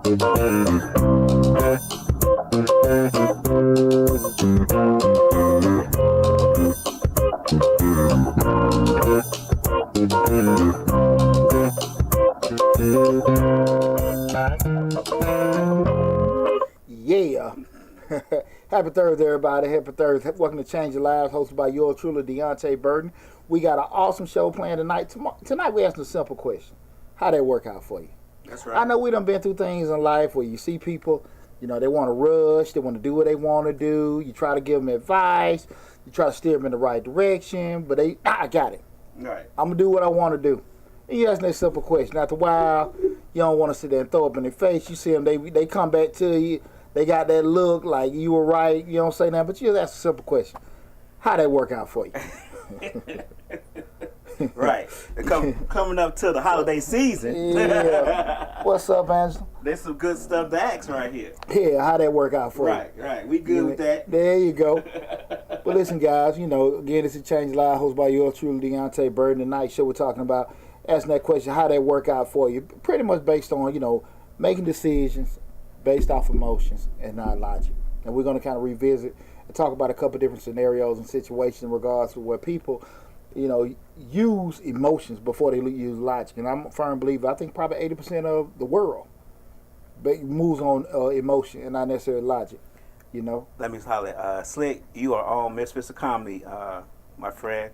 Yeah. Happy Thursday, everybody. Happy Thursday. Welcome to Change Your Lives, hosted by yours truly, Deonte Burden. We got an awesome show planned tonight. Tonight, we're asking a simple question. How that work out for you? That's right. I know we done been through things in life where you see people, you know, they want to rush, they want to do what they want to do. You try to give them advice. You try to steer them in the right direction, but I got it. Right. I'm going to do what I want to do. And you ask that simple question. After a while, you don't want to sit there and throw up in their face. You see them, they come back to you. They got that look like you were right. You don't say nothing, but you just ask a simple question. How that work out for you? Right. Coming up to the holiday season. Yeah. What's up, Angela? There's some good stuff to ask right here. Yeah, how that work out for you? Right. We good with that. There you go. But listen, guys, you know, again, this is Change Live, hosted by yours truly, Deonte Burden. Tonight show we're talking about asking that question, how that work out for you? Pretty much based on, you know, making decisions based off emotions and not logic. And we're going to kind of revisit and talk about a couple different scenarios and situations in regards to where people, you know, use emotions before they use logic. And I'm a firm believer, I think probably 80% of the world moves on emotion and not necessarily logic, you know. Let me holler. Slick, you are on Misfits of Comedy, my friend.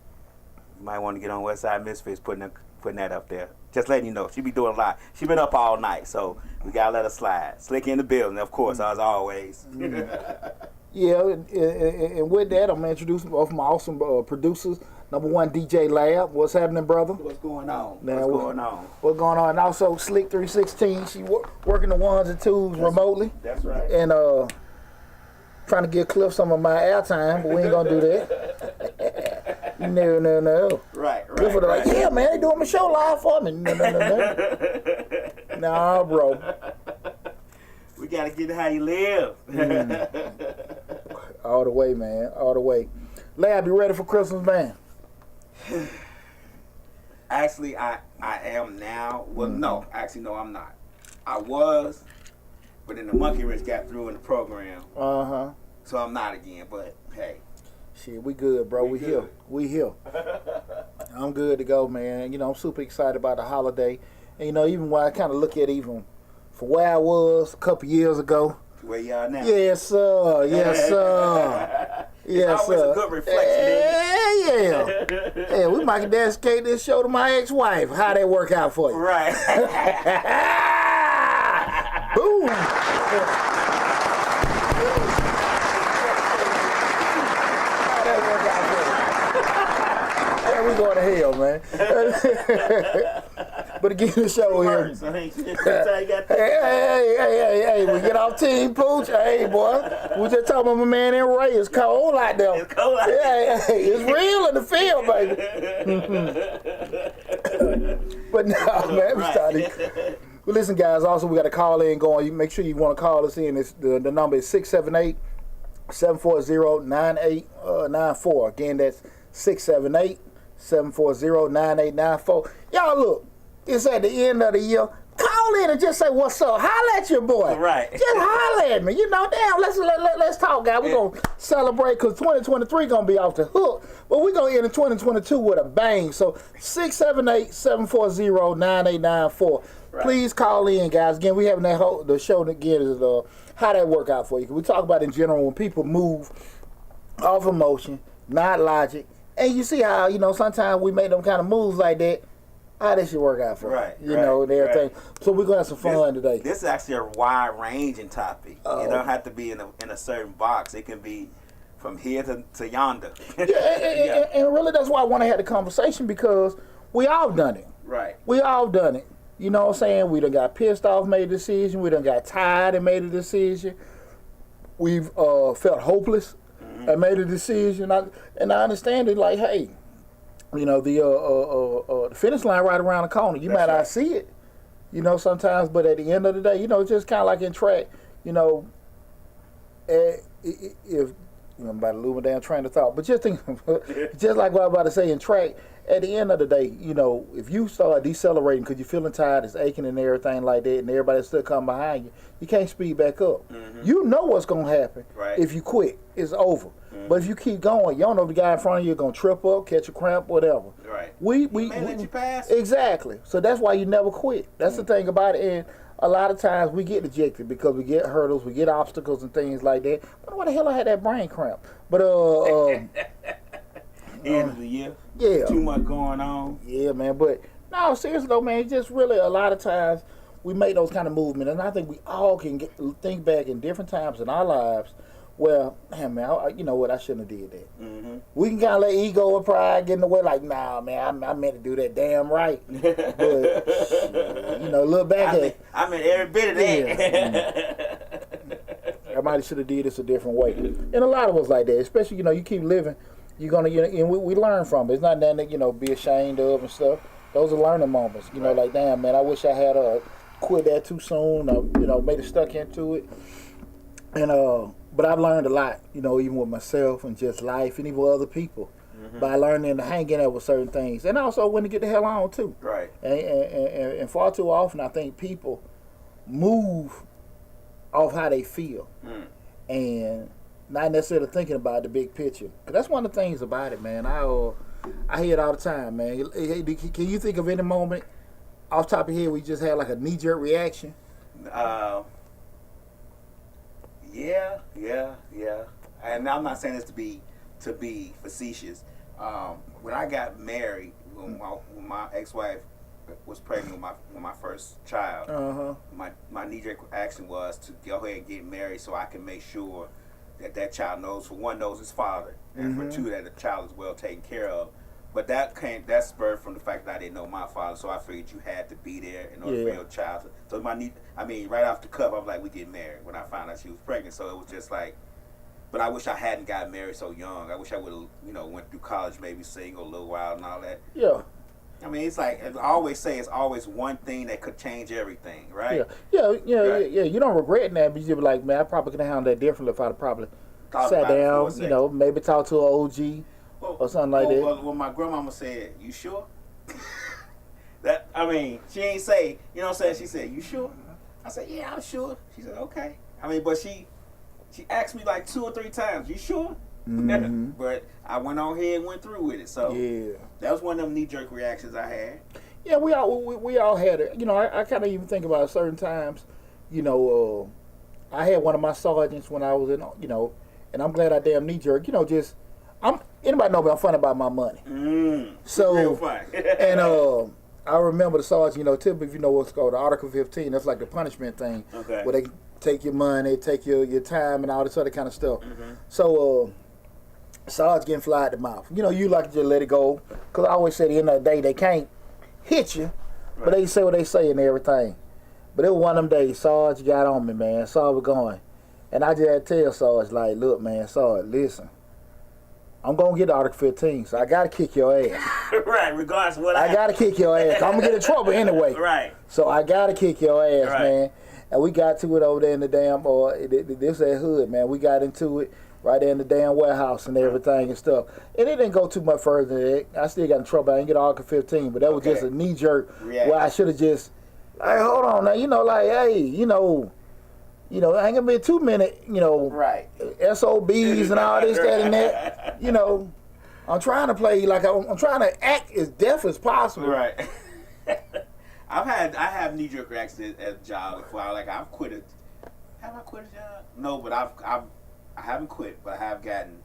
You might want to get on Westside Misfits putting that up there. Just letting you know. She be doing a lot. She been up all night, so we got to let her slide. Slick in the building, of course, as always. Yeah, and with that, I'm going to introduce both of my awesome producers. Number one, DJ Lab. What's happening, brother? What's going on? What's going on? And also, Slick 316. She working the ones and twos remotely. That's right. And trying to give Cliff some of my airtime, but we ain't going to do that. No. Right. Cliff was like, yeah, man, they doing my show live for me. No. Nah, bro. We got to get it how you live. All the way, man. All the way. Lab, you ready for Christmas, man? Actually, I am now. Well, no, I'm not. I was, but then the monkey wrench got through in the program. So I'm not again, but hey. Shit, we good, bro. We here. We here. I'm good to go, man. You know, I'm super excited about the holiday. And, you know, even when I kind of look at it, even from where I was a couple years ago. Where you are now? Yes, sir. Yes, sir. Yes, always sir. A good reflection. Yeah. We might dedicate this show to my ex-wife. How that work out for you? Right. Boom. We going to hell, man. But again, the show here. Hey, we get off Team Pooch. Hey, boy. We just talking about my man in Ray. It's cold out there. It's cold out there. Hey, it's real in the field, baby. But no, man, we started. Well, listen, guys, also we got a call in going. You make sure you want to call us in. The number is 678-740-9894. Again, that's 678-740-9894. Y'all, look, it's at the end of the year. Call in and just say what's up. Holla at your boy. Right. Just holla at me. You know, damn, let's talk, guys. We're going to celebrate because 2023 going to be off the hook. But we're going to end in 2022 with a bang. So 678-740-9894. Right. Please call in, guys. Again, we having the show again is how that work out for you. We talk about in general when people move off emotion, not logic. And you see how, you know, sometimes we make them kind of moves like that. How this should work out for you know, and everything. Right. So we're gonna have some fun today. This is actually a wide-ranging topic. It don't have to be in a certain box. It can be from here to yonder. And really, that's why I want to have the conversation because we all done it. Right. We all done it. You know what I'm saying? We done got pissed off, made a decision. We done got tired and made a decision. We've felt hopeless and made a decision. And I understand it. Like, hey. You know, the finish line right around the corner. You might not see it, you know, sometimes, but at the end of the day, you know, it's just kind of like in track, you know, if I'm about to lose my damn train of thought. But just think, just like what I was about to say in track, at the end of the day, you know, if you start decelerating because you're feeling tired, it's aching and everything like that, and everybody still come behind you, you can't speed back up. Mm-hmm. You know what's going to happen. Right. If you quit. It's over. Mm-hmm. But if you keep going, you don't know if the guy in front of you is going to trip up, catch a cramp, whatever. Right. We let you pass. Exactly. So that's why you never quit. That's the thing about it. And a lot of times we get ejected because we get hurdles, we get obstacles and things like that. But why the hell I had that brain cramp? But end of the year. Yeah. Too much going on. Yeah, man. But no, seriously though, man, just really a lot of times we make those kind of movements, and I think we all can think back in different times in our lives where, man, you know what, I shouldn't have did that. Mm-hmm. We can kind of let ego and pride get in the way, like, nah, man, I meant to do that damn right. But, you know, look back I meant every bit of that. I might have should have did this a different way. And a lot of us like that, especially, you know, you keep living, you're going to, you know, and we learn from it. It's not nothing that, you know, be ashamed of and stuff. Those are learning moments. You know, like, damn, man, I wish I had quit that too soon or, you know, made it stuck into it. And, but I've learned a lot, you know, even with myself and just life and even with other people by learning to hang in there with certain things. And also when to get the hell on, too. Right. And far too often, I think people move off how they feel and not necessarily thinking about the big picture. Because that's one of the things about it, man. I hear it all the time, man. Can you think of any moment off the top of your head where you just had like a knee-jerk reaction? Yeah. And I'm not saying this to be facetious. When I got married, when my ex-wife was pregnant with my first child, my knee-jerk reaction was to go ahead and get married so I can make sure that child knows, for one, knows his father, and for two, that the child is well taken care of. But that spurred from the fact that I didn't know my father, so I figured you had to be there in order for your child to. So right off the cuff, I was like, we get married when I found out she was pregnant. So it was just like, but I wish I hadn't got married so young. I wish I would have, you know, went through college, maybe single a little while and all that. Yeah. I mean, it's like, I always say, it's always one thing that could change everything, right? Yeah. You don't regret that, but you be like, man, I probably could have handled that differently if I'd have probably sat down, you know, maybe talk to an OG. Or something like that. Well, my grandmama said, "You sure?" She ain't say, you know what I'm saying? She said, "You sure?" I said, "Yeah, I'm sure." She said, "Okay." But she asked me like 2 or 3 times, "You sure?" But I went on here and went through with it. So that was one of them knee-jerk reactions I had. Yeah, we all had it. You know, I kind of even think about certain times. You know, I had one of my sergeants when I was in. You know, and I'm glad I damn knee-jerk. You know, just. Anybody know me? I'm funny about my money. So, real fun. And I remember the sergeant, you know, typically, if you know what's called the Article 15, that's like the punishment thing. Okay. Where they take your money, take your time, and all this other kind of stuff. So, sergeant getting fly at the mouth. You know, you like to just let it go. Because I always say at the end of the day, they can't hit you, but they say what they say and everything. But it was one of them days, Sarge got on me, man. Sarge was going. And I just had to tell Sarge, like, look, man, Sarge, listen. I'm going to get Article 15, so I got to kick your ass. Right, regardless of what I got to kick your ass. I'm going to get in trouble anyway. Right. So I got to kick your ass, man. And we got to it over there in the damn, this that hood, man. We got into it right there in the damn warehouse and everything and stuff. And it didn't go too much further than that. I still got in trouble. I didn't get Article 15, but that was just a knee-jerk where I should have just, like, hold on now, you know, like, hey, you know, I ain't gonna be 2 minute, you know, SOBs and all this, that, and that. You know, I'm trying to play like I'm trying to act as deaf as possible. Right. I have knee jerk reactions at a job before. Like I've quit it. Have I quit a job? No, but I haven't quit, but I have gotten.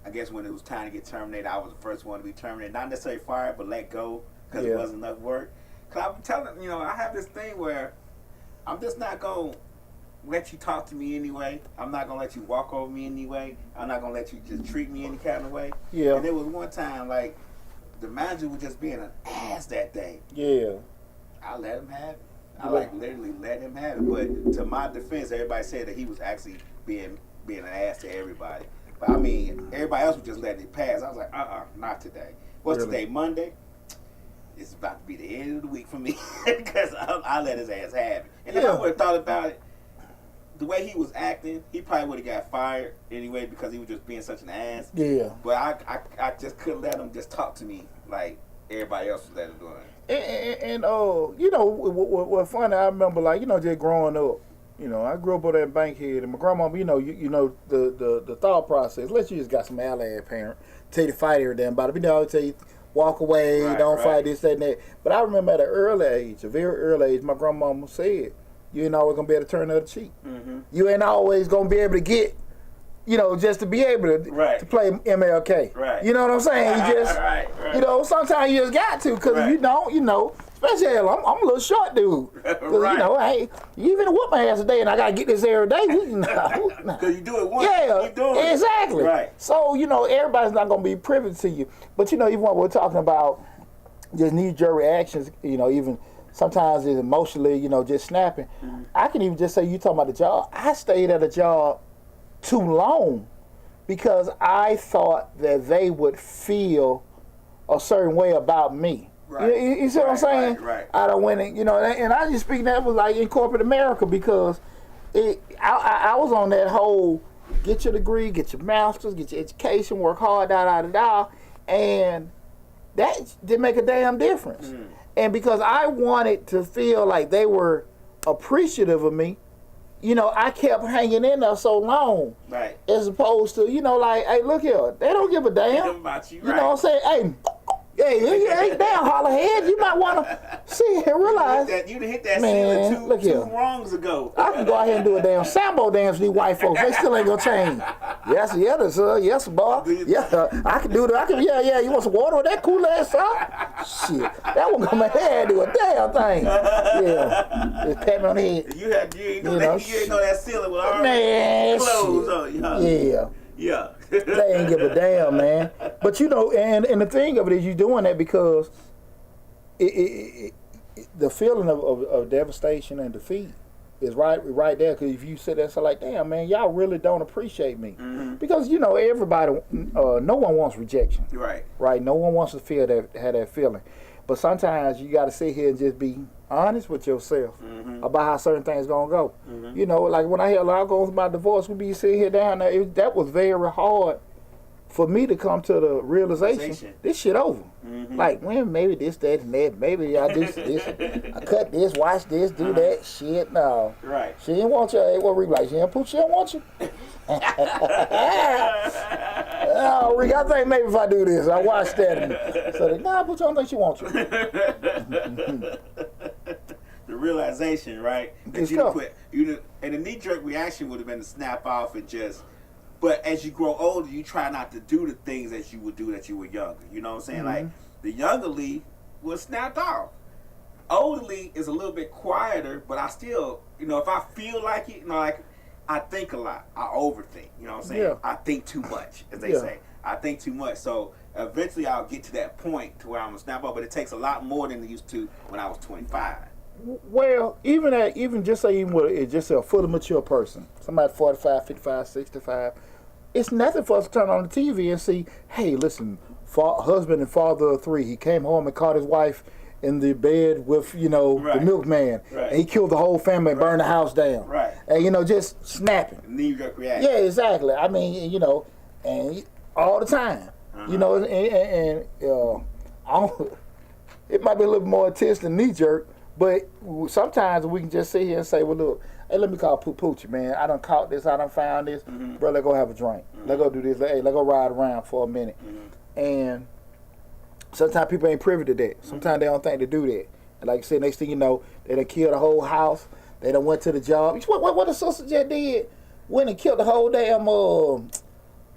I guess when it was time to get terminated, I was the first one to be terminated. Not necessarily fired, but let go because it wasn't enough work. Cause I'm telling you know, I have this thing where I'm just not gonna let you talk to me anyway. I'm not gonna let you walk over me anyway. I'm not gonna let you just treat me any kind of way. Yeah. And there was one time like the manager was just being an ass that day. Yeah. I let him have it. I like literally let him have it. But to my defense, everybody said that he was actually being an ass to everybody. But I mean, everybody else was just letting it pass. I was like, not today. What's today? Monday? It's about to be the end of the week for me because I let his ass have it. And then I would have thought about it. the way he was acting, he probably would have got fired anyway because he was just being such an ass. Yeah. But I just couldn't let him just talk to me like everybody else was letting him do it. And you know, what funny, I remember, like, you know, just growing up, you know, I grew up on that Bankhead, and my grandma, you know, you know, the thought process, let's you just got some allied parent, tell you to fight every damn body. You know, I would tell you, walk away, don't fight this, that, and that. But I remember at an early age, a very early age, my grandmama said, you ain't always going to be able to turn the other cheek. Mm-hmm. You ain't always going to be able to get, you know, just to be able to play MLK. Right. You know what I'm saying? You just, you know, sometimes you just got to, because if you don't, you know, especially I'm a little short dude. You know, hey, you even whoop my ass today and I got to get this every day. Because you do it once. Yeah, you do it. Exactly. Right. So, you know, everybody's not going to be privy to you. But, you know, even when we're talking about just knee-jerk reactions, you know, even sometimes it's emotionally, you know, just snapping. Mm-hmm. I can even just say, you talking about the job. I stayed at a job too long because I thought that they would feel a certain way about me. Right. You see what I'm saying? Right. I don't win it, you know, and I just speak that was like in corporate America because I was on that whole get your degree, get your master's, get your education, work hard, and that didn't make a damn difference. Mm. And because I wanted to feel like they were appreciative of me, you know, I kept hanging in there so long. Right. As opposed to, you know, like, hey, look here, they don't give a damn. About you, you know what I'm saying? Hey, damn, hollerhead, you might want to see and realize. You done hit that ceiling two wrongs ago. I can go out here and do a damn sambo dance with these white folks. They still ain't gonna change. Yes, sir. Yes, boy. Yeah, I can do that. Yeah. You want some water with that cool ass sauce? Shit, that one gonna make head do a damn thing. Yeah, just pat me on the head. You ain't know that ceiling with all clothes on you. Yeah. They ain't give a damn, man. But you know, and the thing of it is, you doing that because the feeling of devastation and defeat is right there. Because if you sit there and say like, damn, man, y'all really don't appreciate me, because you know everybody, no one wants rejection, right? No one wants to feel have that feeling. But sometimes you got to sit here and just be honest with yourself about how certain things gonna go. You know, like when I hear a lot going through my divorce, we be sitting here down there. That was very hard for me to come to the realization this shit over. Like, well, maybe this, that, and that. Maybe I do this. I cut this, watch this, do that. Shit, no. Right. She didn't want you. What Rick like? She didn't want you. Oh, Rick, I think maybe if I do this, I watch that. So nah, put you on. I think she wants you. The realization, right? That you quit. And the knee-jerk reaction would have been to snap off and just. But as you grow older, you try not to do the things that you would do that you were younger. You know what I'm saying? Like, the younger Lee was snapped off. Older Lee is a little bit quieter, but I still, you know, if I feel like it, you know, like, I think a lot. I overthink. You know what I'm saying? Yeah. I think too much, as they say. I think too much. So eventually I'll get to that point to where I'm going to snap off, but it takes a lot more than it used to when I was 25. Well, even just say with just a fully mature person, somebody 45, 55, 65, it's nothing for us to turn on the TV and see, hey, listen, husband and father of three, he came home and caught his wife in the bed with, you know, the milkman. Right. And he killed the whole family and burned the house down. Right. And, you know, just snapping. Knee-jerk reaction. Yeah, exactly. I mean, you know, and all the time. You know, and it might be a little more intense than knee-jerk, but sometimes we can just sit here and say, well, look, hey, let me call Poochie, man. I done caught this. I done found this. Bro, let's go have a drink. Let's go do this. Hey, let's go ride around for a minute. And sometimes people ain't privy to that. Sometimes they don't think to do that. And like I said, next thing you know, they done killed the whole house. They done went to the job. What the sister just did? Went and killed the whole damn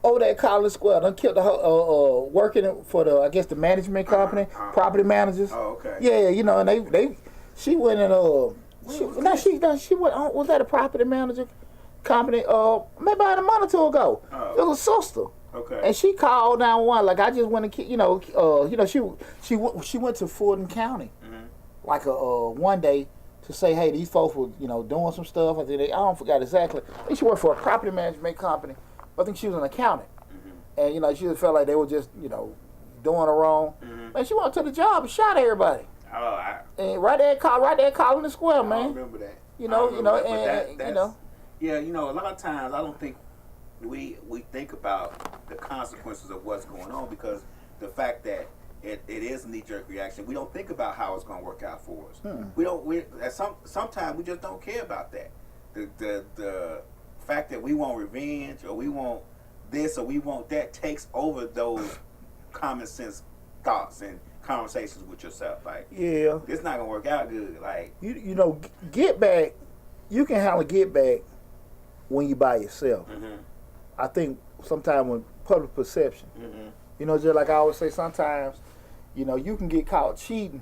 over there at College Square. Done killed the whole working for the, I guess, the management company, property managers. Oh, okay. Yeah, you know, and she went and she went. Was that a property manager company? Maybe about a month or two ago. Oh. It was a sister. Okay. And she called 911. Like, I just went to, she went to Fulton County, like one day to say, hey, these folks were, you know, doing some stuff. I don't forget exactly. I think she worked for a property management company. I think she was an accountant, and you know, she just felt like they were just, you know, doing her wrong. Man, she went to the job and shot everybody. And right there at College Square, man. I remember that. You know, and you know, Yeah, a lot of times I don't think we think about the consequences of what's going on, because the fact that it is a knee-jerk reaction, we don't think about how it's going to work out for us. Sometimes we just don't care about that. The fact that we want revenge, or we want this, or we want that, takes over those common sense thoughts and conversations with yourself. Like, yeah, it's not gonna work out good. Like, get back. You can handle get back when you by yourself. Mm-hmm. I think sometimes when public perception, Mm-hmm. Just like I always say, sometimes, you can get caught cheating,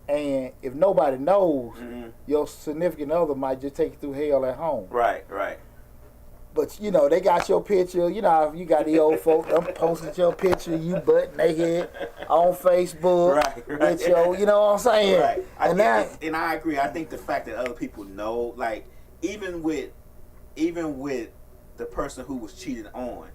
and if nobody knows, Mm-hmm. your significant other might just take you through hell at home. Right. But they got your picture. You got the old folks. I'm posting your picture, you butt naked on Facebook. Right. With your, you know what I'm saying? Right. And I agree. I think the fact that other people know, like, even with the person who was cheated on,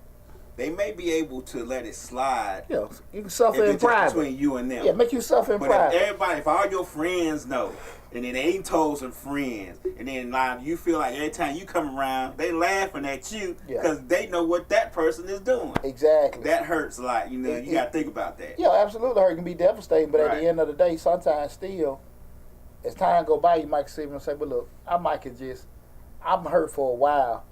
they may be able to let it slide. you can suffer in private between you and them. Yeah, make you suffer in But private. if all your friends know, and then they ain't told some friends, and then you feel like every time you come around, they laughing at you because they know what that person is doing. Exactly. That hurts a lot. You got to think about that. Yeah, absolutely. It can be devastating, but at the end of the day, sometimes still, as time go by, you might sit and say, "But look, I'm hurt for a while,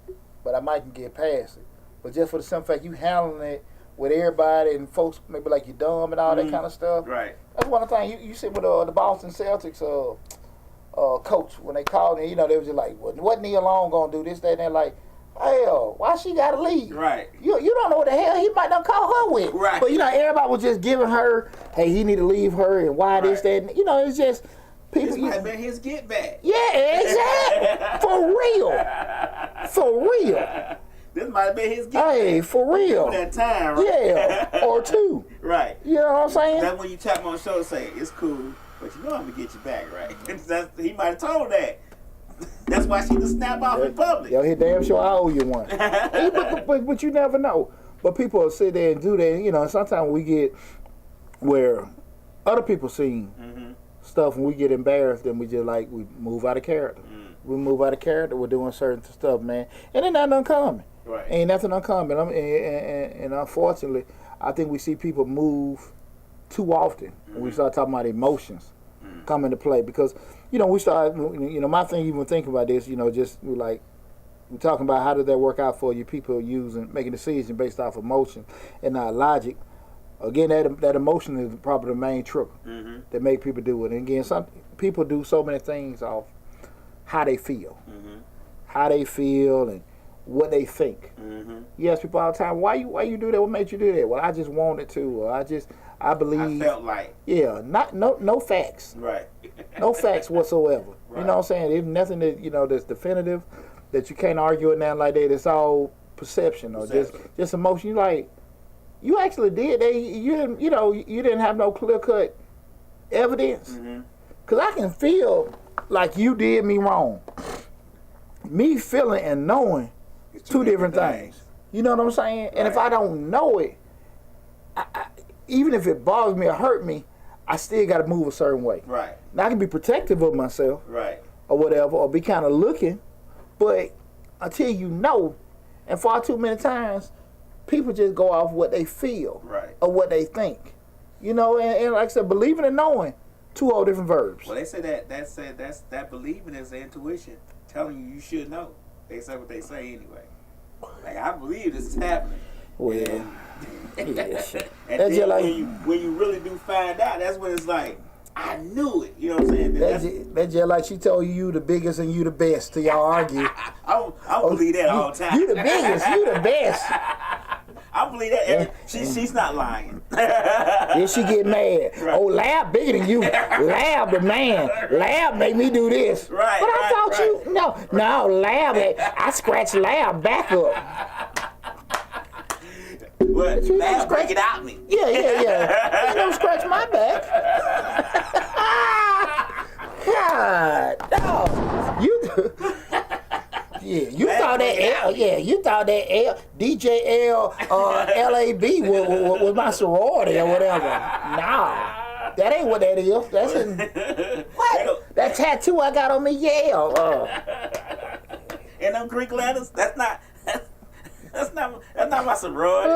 but I might can get past it." But just for the simple fact you handling it with everybody and folks maybe like you dumb and all that kind of stuff. Right. That's one of the things you sit with the Boston Celtics coach when they called and they was just like, wasn't he alone gonna do this, that, and they're like, hell, why she gotta leave? Right. You don't know what the hell he might not call her with. Right. But everybody was just giving her, hey, he need to leave her and why this, that, and it's just people. This might have been his get back. Yeah, exactly. For real. This might have been his get Hey, back. for real. That time, right? Yeah, or two. Right. You know what I'm saying? That's when you tap him on the shoulder and say, it's cool, but I'm going to get you back, right? He might have told that. That's why she just snap off in public. Yo, he damn sure I owe you one. but you never know. But people will sit there and do that. And sometimes we get where other people see stuff and we get embarrassed and we just we move out of character. We move out of character. We're doing certain stuff, man. And it's not uncommon. Right. Ain't nothing uncommon. And unfortunately, I think we see people move too often when we start talking about emotions come into play. Because, we start, my thing even thinking about this, we're talking about how did that work out for you, people making decisions based off emotion and not logic. Again, that emotion is probably the main trigger that make people do it. And again, some people do so many things off how they feel. How they feel and what they think. You ask people all the time, why you do that? What made you do that? Well, I just wanted to, or I believe. I felt like. Yeah, no facts. Right. No facts whatsoever. Right. You know what I'm saying? There's nothing that that's definitive, that you can't argue it now like that. It's all perception or just emotion. You actually did. You didn't have no clear cut evidence. Cause I can feel like you did me wrong. Me feeling and knowing It's two different things. You know what I'm saying? And if I don't know it, even if it bothers me or hurt me, I still got to move a certain way. Right. Now I can be protective of myself, Right. or whatever, or be kind of looking, but until you know, and far too many times, people just go off what they feel, Right. or what they think. And like I said, believing and knowing, two whole different verbs. Well, they say that believing is the intuition telling you should know. They say what they say anyway. Like, I believe this is happening. Well, And That's then just like- when you really do find out, that's when it's like, I knew it. You know what I'm saying? That's just like she told you the biggest and you the best till y'all argue. I believe that all the time. You the biggest, you the best. I believe that. She's not lying. Then she get mad. Right. Oh, Lab bigger than you. Lab the man. Lab make me do this. Right, But I thought right. no, Lab, I scratched Lab back up. But you Lab don't break it out me. Yeah. You don't scratch my back. God, no. You thought that L, you thought that L, DJL, LAB was my sorority or whatever. Nah, that ain't what that is. That's what? That tattoo I got on me, and them Greek letters. That's not my sorority.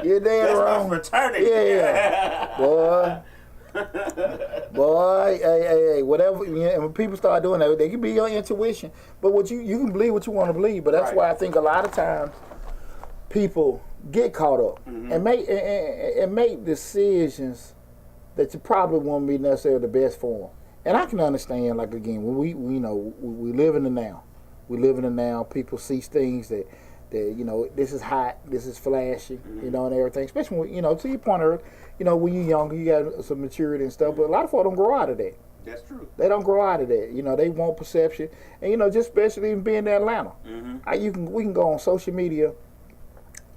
You're damn wrong. That's my fraternity. Yeah, boy. Boy, hey, whatever. And when people start doing that, they can be your intuition. But what you can believe what you want to believe. But that's why I think a lot of times people get caught up and make decisions that you probably won't be necessarily the best for them. And I can understand, like, again, when we live in the now. We live in the now. People see things that this is hot, this is flashy, and everything. Especially when, to your point earlier, when you're younger, you got some maturity and stuff. But a lot of folks don't grow out of that. That's true. They don't grow out of that. They want perception, and just especially even being in Atlanta. We can go on social media,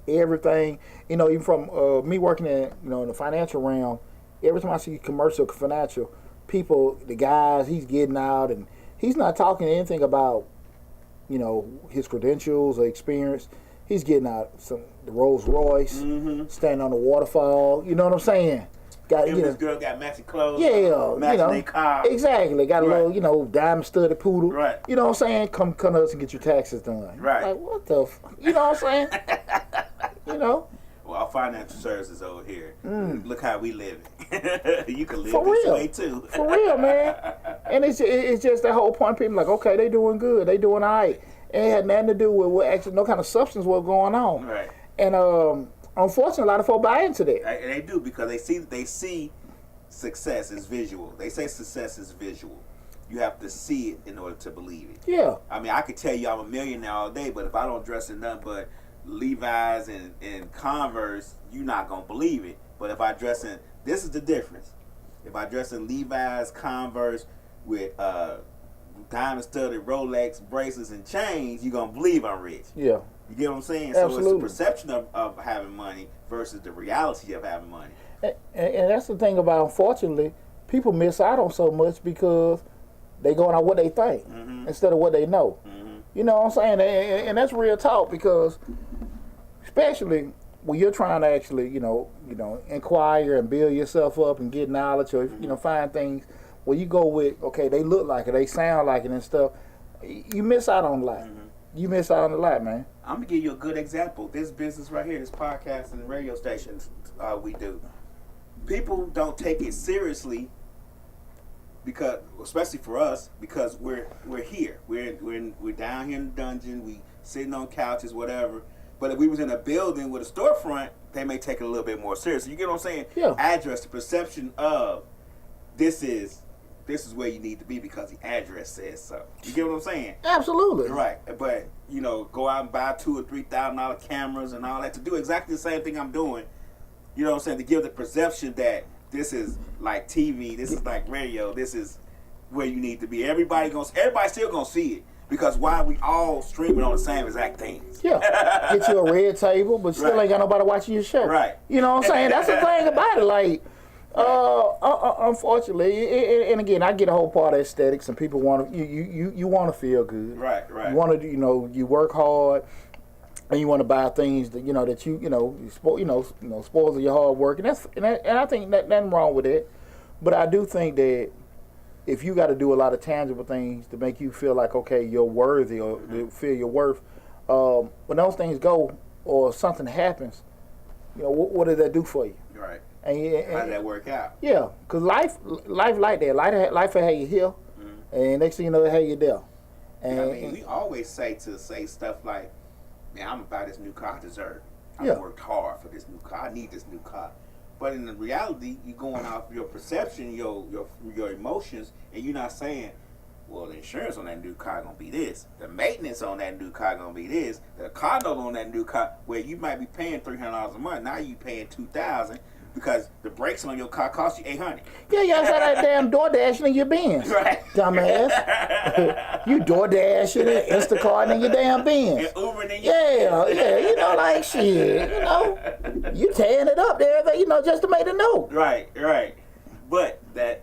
everything. Even from me working in in the financial realm. Every time I see commercial financial, people, the guys, he's getting out, and he's not talking anything about his credentials or experience. He's getting out the Rolls Royce, standing on the waterfall. You know what I'm saying? This girl got matching clothes. Yeah, matching their car. Exactly. Got a little, diamond studded poodle. Right. You know what I'm saying? Come to us and get your taxes done. Right. Like, what the? You know what I'm saying? Well, our financial services over here. Look how we live. You can live For this real. way too. For real, man. And it's just that whole point. People like, okay, they doing good, they doing all right. And it had nothing to do with what actually no kind of substance was going on. Right. And unfortunately, a lot of folks buy into that. And they do because they see success is visual. They say success is visual. You have to see it in order to believe it. Yeah. I mean, I could tell you I'm a millionaire all day, but if I don't dress in nothing but Levi's and Converse, you're not gonna believe it. But if I dress in, this is the difference. If I dress in Levi's, Converse with diamond studded Rolex bracelets and chains, you're gonna believe I'm rich. Yeah. You get what I'm saying? Absolutely. So it's the perception of having money versus the reality of having money. And that's the thing about, unfortunately, people miss out on so much because they going on what they think instead of what they know. You know what I'm saying? And that's real talk, because especially when you're trying to actually, inquire and build yourself up and get knowledge, or find things where you go with, okay, they look like it, they sound like it and stuff. You miss out on a lot. You miss out on a lot, man. I'm gonna give you a good example. This business right here, this podcast and radio stations we do. People don't take it seriously because, especially for us, because we're here. We're down here in the dungeon. We sitting on couches, whatever. But if we was in a building with a storefront, they may take it a little bit more serious. You get what I'm saying? Yeah. Address, the perception of this is where you need to be because the address says so. You get what I'm saying? Absolutely. Right. But go out and buy $2,000 or $3,000 cameras and all that to do exactly the same thing I'm doing. You know what I'm saying? To give the perception that this is like TV, this is like radio, this is where you need to be. Everybody still gonna see it, because why we all streaming on the same exact things. Yeah. Get you a red table, but still ain't got nobody watching your show. Right. You know what I'm saying? That's the thing about it. Like, unfortunately, and again, I get a whole part of aesthetics, and people want to you want to feel good. Right. You want to you work hard, and you want to buy things that that spoils your hard work, and I think that nothing wrong with it. But I do think that if you got to do a lot of tangible things to make you feel like, okay, you're worthy, or to feel your worth, when those things go or something happens, what does that do for you? Right. And how did that work out? Yeah, because life like that. Life will have you here, and next thing you know, it have you there. And we always say stuff like, man, I'm gonna buy this new car I deserve. I worked hard for this new car. I need this new car. But in the reality, you're going off your perception, your emotions, and you're not saying, well, the insurance on that new car gonna be this, the maintenance on that new car gonna be this, the car note on that new car, where you might be paying $300 a month, now you paying $2,000 because the brakes on your car cost you $800. Yeah, you outside that damn door dashing in your Benz, right? Dumbass. You door dashing and Instacarting in your damn Benz. And Ubering in your yeah, like shit, you tearing it up there, just to make a note. Right. But that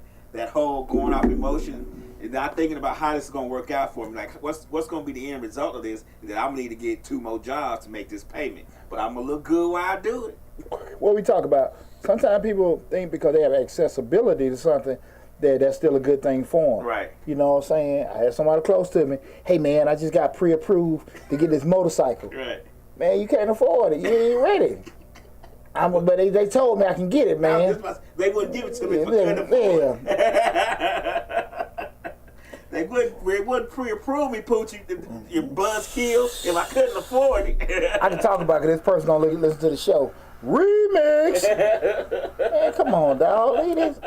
whole going off emotion, and not thinking about how this is gonna work out for me. Like, what's gonna be the end result of this? Is that I'm gonna need to get 2 more jobs to make this payment, but I'm gonna look good while I do it. What we talk about, sometimes people think because they have accessibility to something that's still a good thing for them. Right. You know what I'm saying? I had somebody close to me. Hey man, I just got pre-approved to get this motorcycle. Right. Man, you can't afford it. You ain't ready. But they told me I can get it, man. They wouldn't give it to me if I couldn't afford it. They wouldn't pre-approve me, Poochie. Your blood's killed if I couldn't afford it. I can talk about it. This person gonna listen to the show. Remix. Man, come on, dog. Look at this.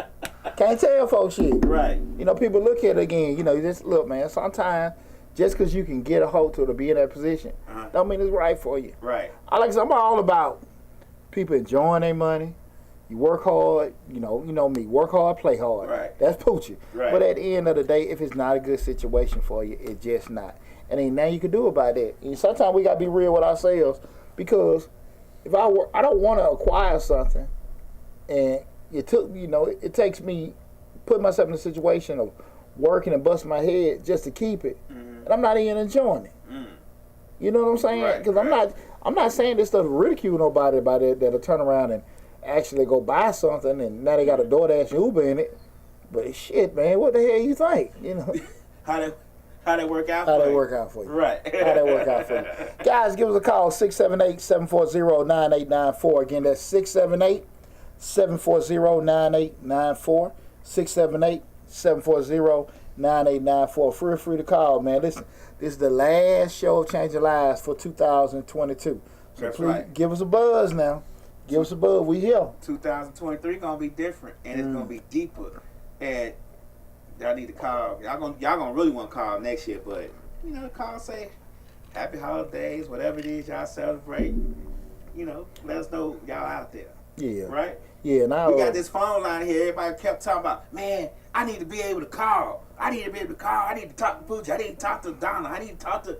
Can't tell folks shit. Right. You know, people look at it again. You know, just look, man. Sometimes just because you can get a hold to be in that position, don't mean it's right for you. Right. I'm all about people enjoying their money. You work hard, you know me, work hard, play hard. Right. That's Poochie. Right. But at the end of the day, if it's not a good situation for you, it's just not. And ain't nothing you can do about that. And sometimes we gotta be real with ourselves, because if I don't want to acquire something, and it takes me putting myself in a situation of working and busting my head just to keep it, and I'm not even enjoying it. You know what I'm saying? Because I'm not saying this stuff to ridicule nobody about it that'll turn around and actually go buy something and now they got a DoorDash and Uber in it. But shit, man, what the hell you think? You know how they work out how for they you. work out for you. Right. How they work out for you. Guys, give us a call, 678-740-9894. Again, that's 678-740-9894. 678-740-9894. Feel free to call, man. Listen, this is the last show of Changing Lives for 2022. So That's please right. give us a buzz now. Give us a buzz. We here. 2023 gonna be different, and it's gonna be deeper. And y'all need to call. Y'all gonna really want to call next year, but call, say happy holidays, whatever it is y'all celebrate. Let us know y'all out there. Yeah. Right. Yeah. Now We got this phone line here. Everybody kept talking about, man, I need to be able to call. I need to talk to Poochie. I need to talk to Donna. I need to talk to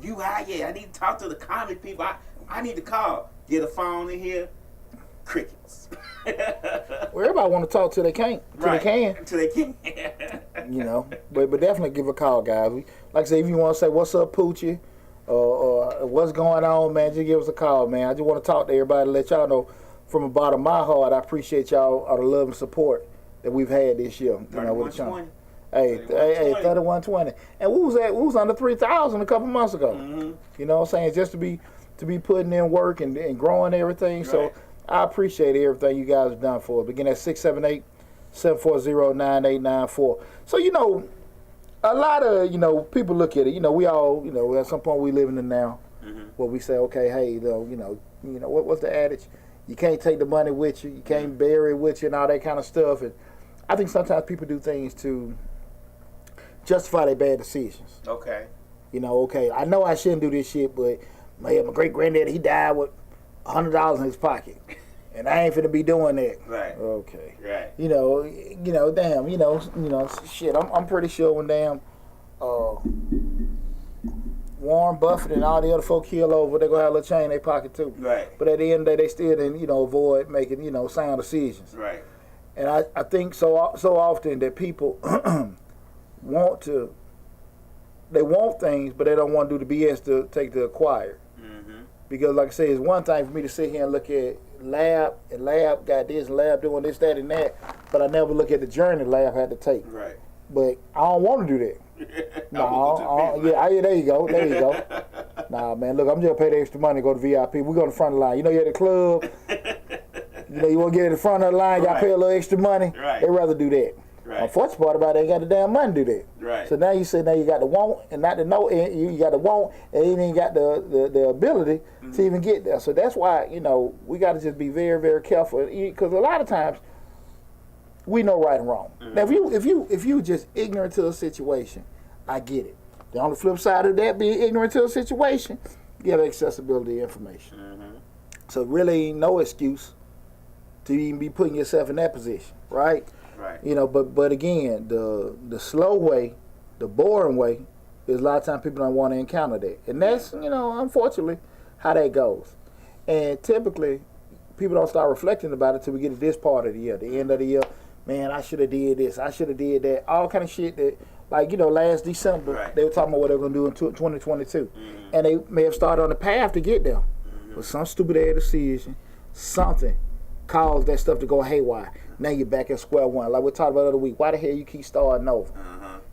you. I need to talk to the comedy people. I need to call. Get a phone in here. Crickets. Well, everybody want to talk till they can't. Till Right. they can. Till they can. But definitely give a call, guys. Like I say, if you want to say what's up, Poochie, or what's going on, man, just give us a call, man. I just want to talk to everybody, let y'all know from the bottom of my heart, I appreciate y'all all the love and support that we've had this year. With the channel. 3120. And we was under 3,000 a couple months ago. You know what I'm saying? Just to be putting in work and growing everything. Right. So I appreciate everything you guys have done for us. Again, that's 678-740-9894. So, a lot of, people look at it. We all, at some point we live in the now where we say, okay, hey, what's the adage? You can't take the money with you. You can't bury it with you and all that kind of stuff. And I think sometimes people do things to justify their bad decisions. Okay. Okay, I know I shouldn't do this shit, but my great-granddaddy, he died with $100 in his pocket. And I ain't finna be doing that. Right. Okay. Right. Damn, shit, I'm pretty sure when damn Warren Buffett and all the other folk keel over, they're gonna have a little chain in their pocket too. Right. But at the end of the day, they still didn't, avoid making, sound decisions. Right. And I think so often that people want things, but they don't want to do the BS to take the acquired. Because like I say, it's one thing for me to sit here and look at lab got this, lab doing this, that, and that, but I never look at the journey lab had to take. Right. But I don't want to do that. There you go. Nah, man, look, I'm just pay the extra money to go to VIP. We go to the front of the line. You're at the club. You want to get in the front of the line, y'all pay a little extra money. Right. They'd rather do that. Right. Unfortunate part about it, they ain't got the damn money to do that. Right. So now you got the want and not the know. You got the want and you ain't got the ability to even get there. So that's why we got to just be very, very careful, because a lot of times we know right and wrong. Now if you just ignorant to a situation, I get it. The on the flip side of that, being ignorant to a situation, you have accessibility to information. So really ain't no excuse to even be putting yourself in that position, right? Right. But again, the slow way, the boring way, is a lot of times people don't want to encounter that. And that's, unfortunately, how that goes. And typically, people don't start reflecting about it until we get to this part of the year, the end of the year. Man, I should have did this, I should have did that, all kind of shit that, last December, they were talking about what they were going to do in 2022. And they may have started on the path to get there. But some stupid ass decision, something caused that stuff to go haywire. Now you're back at square one. Like we talked about the other week. Why the hell you keep starting over?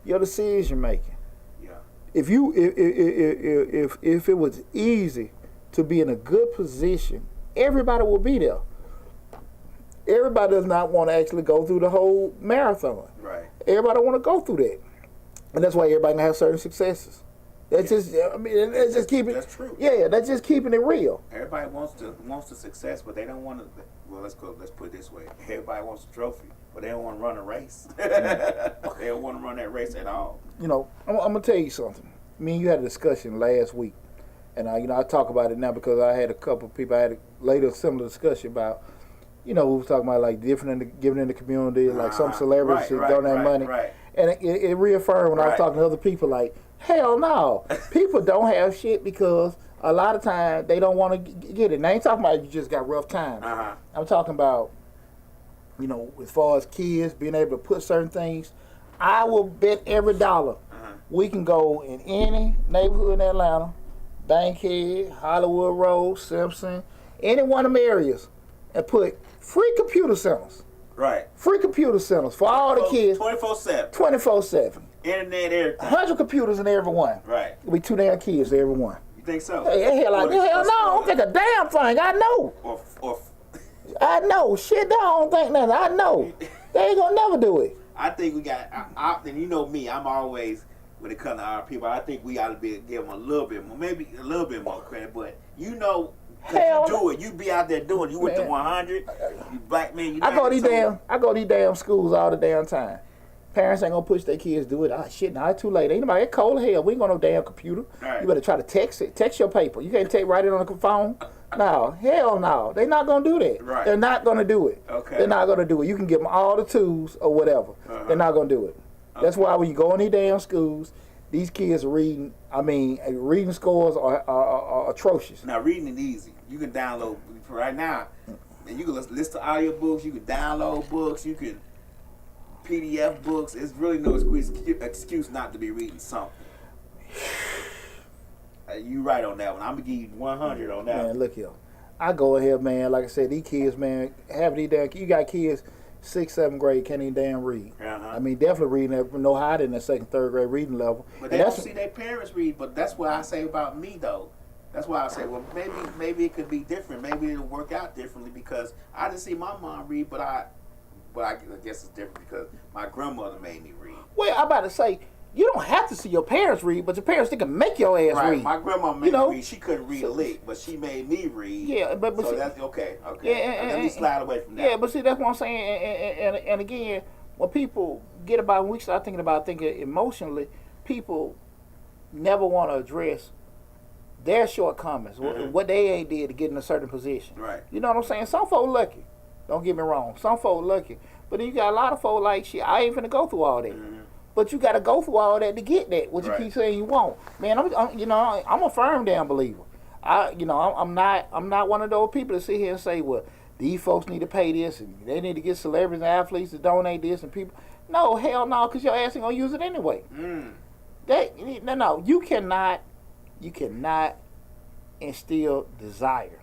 Your decision making. Yeah. If it was easy to be in a good position, everybody will be there. Everybody does not want to actually go through the whole marathon. Right. Everybody want to go through that, and that's why everybody gonna have certain successes. That's just, I mean, that's just keeping. That's true. Yeah, that's just keeping it real. Everybody wants the success, but they don't want to. Well, let's put it this way: everybody wants a trophy, but they don't want to run a race. They don't want to run that race at all. You know, I'm gonna tell you something. Me and you had a discussion last week, and I talk about it now because I had a couple of people. I had a later similar discussion about, we was talking about like giving in the community, like some celebrities that donate money, and it reaffirmed when I was talking to other people like. Hell no. People don't have shit because a lot of times they don't want to get it. And I ain't talking about you just got rough times. I'm talking about, as far as kids being able to put certain things. I will bet every dollar we can go in any neighborhood in Atlanta, Bankhead, Hollywood Road, Simpson, any one of them areas, and put free computer centers. Right. Free computer centers for all the kids. 24/7. 24/7. Internet, everything. 100 computers in every one. Right. It'll be 2 damn kids to every one. You think so? Hell no, I don't think a damn thing. I know. I know. Shit, I don't think nothing. I know. They ain't gonna never do it. I think we got, and you know me, I'm always, when it comes to our people, I think we ought to give them a little bit more, maybe a little bit more credit, but you do it. You be out there doing it. You went to 100, you black man. I go these damn schools all the damn time. Parents ain't gonna push their kids to do it. Shit, now it's too late. Ain't nobody, it's cold as hell. We ain't got no damn computer. Right. You better try to text it. Text your paper. You can't write it on the phone. No, hell no. They not gonna do that. Right. They're not gonna do it. Okay. They're not gonna do it. You can give them all the tools or whatever. They're not gonna do it. That's why when you go in these damn schools, these kids are reading. Reading scores are atrocious. Now reading is easy. You can download right now, and you can list the audio books. You can download books. You can PDF books. It's really no excuse not to be reading something. You right on that one. I'm gonna give you 100 on that. Man, look here. I go ahead, man. Like I said, these kids, man, you got kids 6th, 7th grade can't even damn read. Definitely reading at no higher than the 2nd, 3rd grade reading level. But they don't see their parents read. But that's what I say about me, though. That's why I say, well, maybe it could be different. Maybe it'll work out differently because I didn't see my mom read, but I guess it's different because my grandmother made me read. Well, I'm about to say, you don't have to see your parents read, but your parents they can make your ass read. My grandma made me read. She couldn't read a lick, but she made me read. Yeah, but so see, that's okay. Yeah, let me slide away from that. Yeah, but see, that's what I'm saying. And again, when people when we start thinking emotionally, people never want to address their shortcomings, what they ain't did to get in a certain position. Right. You know what I'm saying? Some folk lucky. Don't get me wrong. Some folk lucky. But then you got a lot of folk like, shit, I ain't finna go through all that. But you got to go through all that to get that. What you keep saying you want, man. I'm a firm damn believer. I'm not one of those people that sit here and say, well, these folks need to pay this and they need to get celebrities and athletes to donate this and people. No, hell no, because your ass ain't gonna use it anyway. No, you cannot instill desire.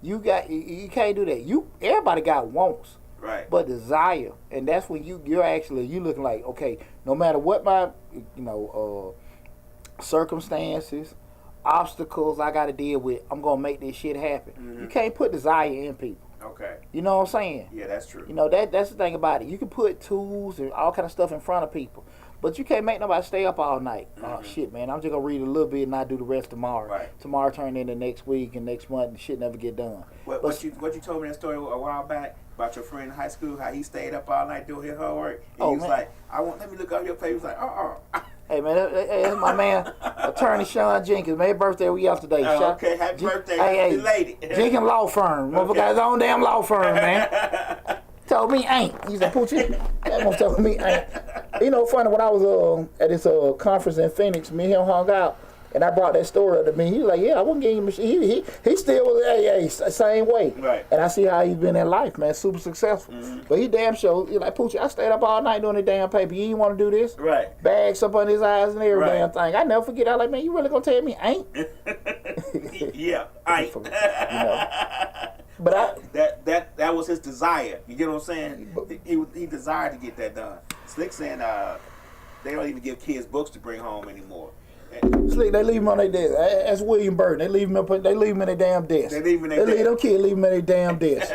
You can't do that. Everybody got wants. Right. But desire, and that's when you're looking like, okay, no matter what my circumstances, obstacles I got to deal with, I'm gonna make this shit happen. You can't put desire in people. Okay. You know what I'm saying? Yeah, that's true. That's the thing about it. You can put tools and all kind of stuff in front of people, but you can't make nobody stay up all night. Oh shit, man! I'm just gonna read a little bit and not do the rest tomorrow. Right. Tomorrow turn into next week and next month, and shit never get done. What you told me that story a while back about your friend in high school, how he stayed up all night doing his homework, and he was like, let me look up your page. He was like, Hey man, that's my man, Attorney Sean Jenkins. Man, his birthday was yesterday. Okay, happy birthday, happy lady. Jenkins Law Firm. Motherfucker got his own damn law firm, man. Told me ain't. He said, Poochie. That one told me ain't. Funny, when I was at this conference in Phoenix, me and him hung out, and I brought that story up to me. He was like, yeah, I wouldn't give him a shit. He still was same way. Right. And I see how he's been in life, man, super successful. But he damn sure, he's like, Poochie, I stayed up all night doing the damn paper. You ain't want to do this? Right. Bags up on his eyes and every damn thing. I never forget. I was like, man, you really gonna tell me ain't? Yeah, ain't. But that was his desire. You get what I'm saying? He desired to get that done. Slick saying they don't even give kids books to bring home anymore. Slick, they leave them on their desk. That's William Burden. They leave them in their damn desk. They leave them in their desk. Them kids leave them in their damn desk.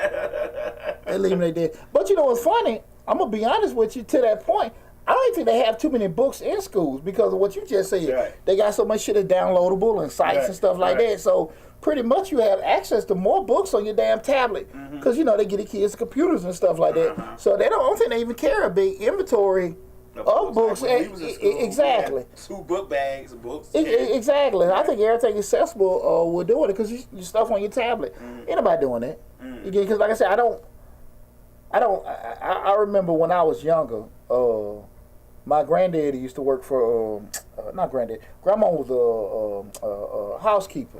They leave them in their desk. But you know what's funny? I'm gonna be honest with you to that point. I don't think they have too many books in schools because of what you just said. Right. They got so much shit that's downloadable and sites and stuff like that. So pretty much you have access to more books on your damn tablet because you know they get the kids computers and stuff like that. So I don't think they even care a big inventory of books. Exactly. 2 book bags of books. Exactly. I think everything accessible we're doing it because you stuff on your tablet. Ain't nobody doing that. Because like I said, I remember when I was younger. My granddaddy used to work for not granddad. Grandma was a housekeeper.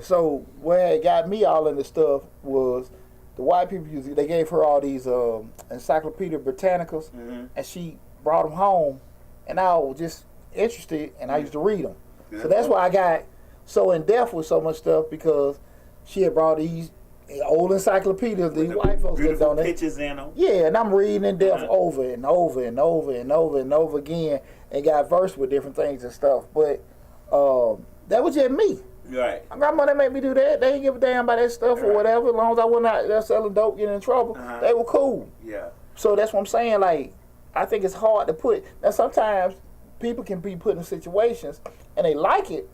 So what had got me all into stuff was the white people they gave her all these Encyclopedia Britannicas, and she brought them home, and I was just interested, and I used to read them. So that's why I got so in depth with so much stuff because she had brought these old encyclopedias these white folks did on it. Pictures in them. Yeah, and I'm reading in depth over and over and over and over and over again, and got versed with different things and stuff. But that was just me. Right. My grandmother made me do that. They didn't give a damn about that stuff or whatever. As long as I wasn't out there selling dope, getting in trouble, they were cool. Yeah. So that's what I'm saying. Like, I think it's hard to put. Now sometimes people can be put in situations and they like it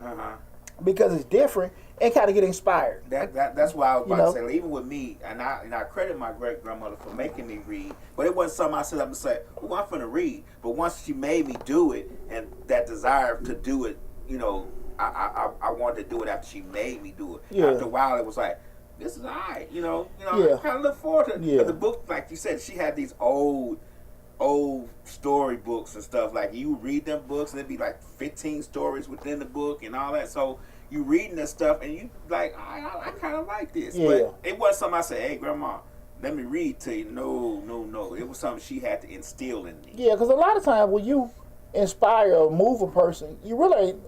because it's different and kind of get inspired. That's why I was about to say, like, even with me, and I credit my great grandmother for making me read, but it wasn't something I set up and said, "Oh, I'm finna read." But once she made me do it, and that desire to do it, you know, I wanted to do it after she made me do it. Yeah. After a while, it was like, this is alright, you know. I kind of look forward to it. Yeah. But the book, like you said, she had these old story books and stuff. Like, you read them books, and it'd be like 15 stories within the book and all that. So you reading this stuff, and you like, I kind of like this. Yeah. But it wasn't something I said, "Hey, Grandma, let me read to you." No. It was something she had to instill in me. Yeah, because a lot of times when you inspire or move a person, you really ain't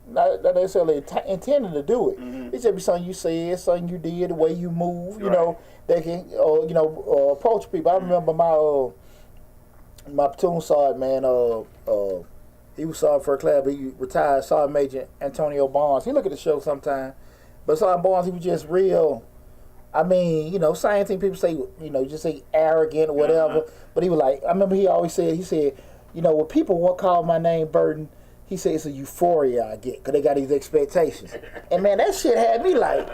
not necessarily intending to do it. It just be something you said, something you did, the way you move. You know, they can approach people. I remember my platoon sergeant, man. He was sergeant first class, but he retired. Sergeant Major Antonio Barnes. He look at the show sometime, but Sergeant Barnes, he was just real. I mean, same thing people say. Just say arrogant or whatever. But he was like, I remember he always said. He said, when people call my name Burden, he said it's a euphoria I get because they got these expectations. And man, that shit had me like,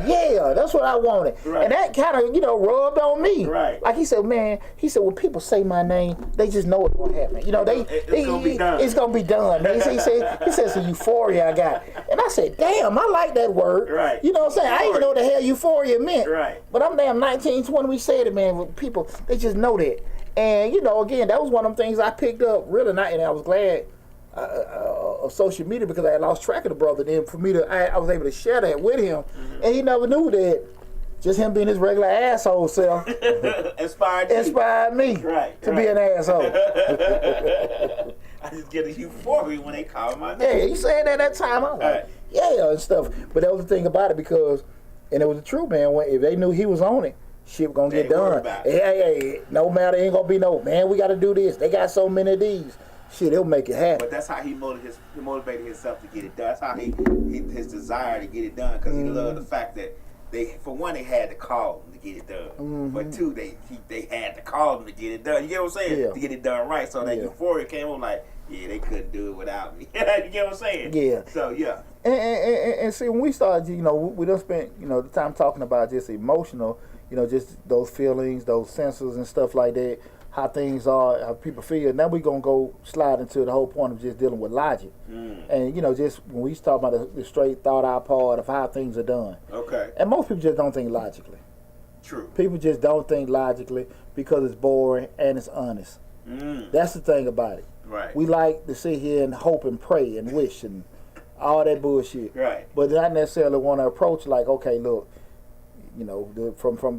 yeah, that's what I wanted. Right. And that kind of, rubbed on me. Right. Like he said, when people say my name, they just know it's going to happen. It's going to be done. It's going to be done, man. He said it's a euphoria I got. And I said, damn, I like that word. Right. You know what I'm saying? I didn't even know what the hell euphoria meant. Right. But I'm damn 19, 20, we said it, man. People, they just know that. And, again, that was one of them things I picked up really not, and I was glad of social media because I had lost track of the brother. Then for me I was able to share that with him, and he never knew that just him being his regular asshole self inspired me to be an asshole. I just get a euphoria when they call my name. Yeah, he said that at that time. I was like, yeah, and stuff. But that was the thing about it because, and it was the truth, man. If they knew he was on it, shit was gonna get done. Hey, no matter, ain't gonna be no, man, we gotta do this. They got so many of these. Shit, he'll make it happen. But that's how he motivated himself to get it done. That's how his desire to get it done, because he loved the fact that they had to call him to get it done. But two, they had to call him to get it done. You get what I'm saying? Yeah. To get it done right. So that euphoria came on like, yeah, they couldn't do it without me. You get what I'm saying? Yeah. So yeah. And see, when we started, we done spent the time talking about just emotional, just those feelings, those senses and stuff like that. How things are, how people feel. Now we're going to go slide into the whole point of just dealing with logic. And, just when we talk about the straight thought out part of how things are done. Okay. And most people just don't think logically. True. People just don't think logically because it's boring and it's honest. That's the thing about it. Right. We like to sit here and hope and pray and wish and all that bullshit. Right. But not necessarily want to approach like, okay, look, from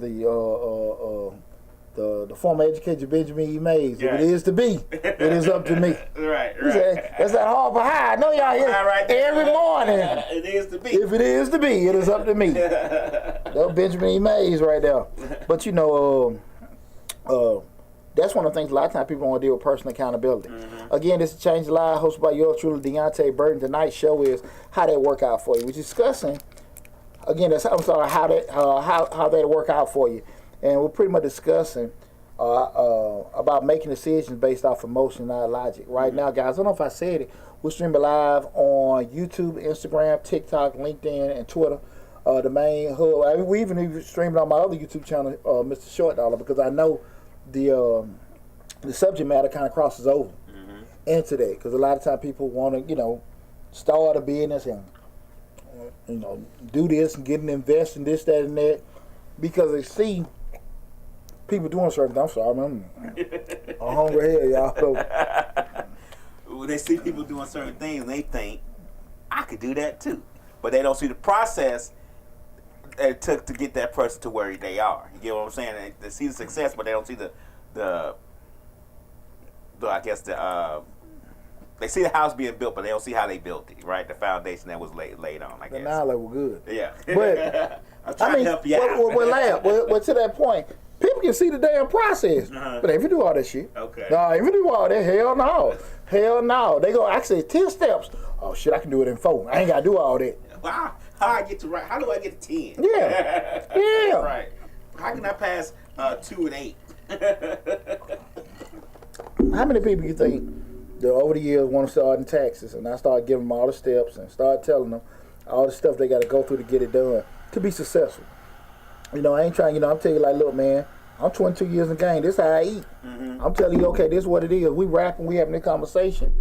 the former educator Benjamin E. Mays. If it is to be, it is up to me. Right. That's that Harvard High. I know y'all hear every morning. It is to be. If it is to be, it is up to me. That's That was Benjamin E. Mays right there. But you know, that's one of the things a lot of times people want to deal with personal accountability. Again, this is Change the Live, hosted by yours truly, Deonte Burden. Tonight's show is how that work out for you. We're discussing, again, how that work out for you. And we're pretty much discussing about making decisions based off emotion, not logic. Right now, guys, I don't know if I said it, we're streaming live on YouTube, Instagram, TikTok, LinkedIn, and Twitter. The main hub. We even streamed on my other YouTube channel, Mr. Short Dollar, because I know the subject matter kind of crosses over into that. Because a lot of times people want to, start a business and, do this and get an invest in this, that, and that, because they see people doing certain things. I'm sorry, I'm hungry here, y'all. So, when they see people doing certain things, they think, I could do that too. But they don't see the process that it took to get that person to where they are. You get what I'm saying? They see the success, but they don't see they see the house being built, but they don't see how they built it, right? The foundation that was laid on, I guess. Now they were good. Yeah. But I'm trying to help you out. Well, to that point, people can see the damn process, but they even do all that shit. Okay. No, even do all that. Hell no. Hell no. They go, actually, 10 steps. Oh, shit, I can do it in 4. I ain't got to do all that. Wow. How do I get to 10? Yeah. Yeah. Right. How can I pass 2 and 8? How many people you think that over the years want to start in taxes, and I start giving them all the steps and start telling them all the stuff they got to go through to get it done to be successful? I ain't trying, I'm telling you like, look, man, I'm 22 years in the game. This is how I eat. I'm telling you, okay, this is what it is. We rapping, we having this conversation.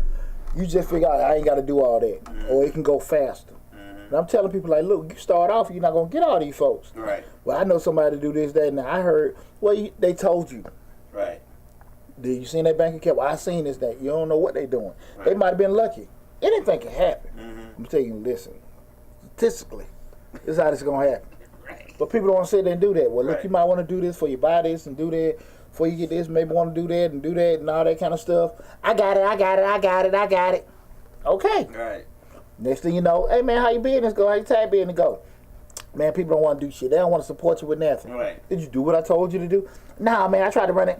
You just figure out I ain't got to do all that, or it can go faster. And I'm telling people like, look, you start off, you're not gonna get all these folks. Right. Well, I know somebody to do this, that, and I heard. Well, they told you. Right. Did you seen that bank account? Well, I seen this, that. You don't know what they doing. Right. They might have been lucky. Anything can happen. I'm telling you, listen. Statistically, this is how this is gonna happen. Right. But people don't want to sit there and do that. Well, look, Right. you might want to do this before you buy this and do that. Before you get this, maybe want to do that and all that kind of stuff. I got it. Okay. Right. Next thing you know, hey man, how you business go? How you tag business go? Man, people don't want to do shit. They don't want to support you with nothing. Right. Did you do what I told you to do? Nah, man, I tried to run it.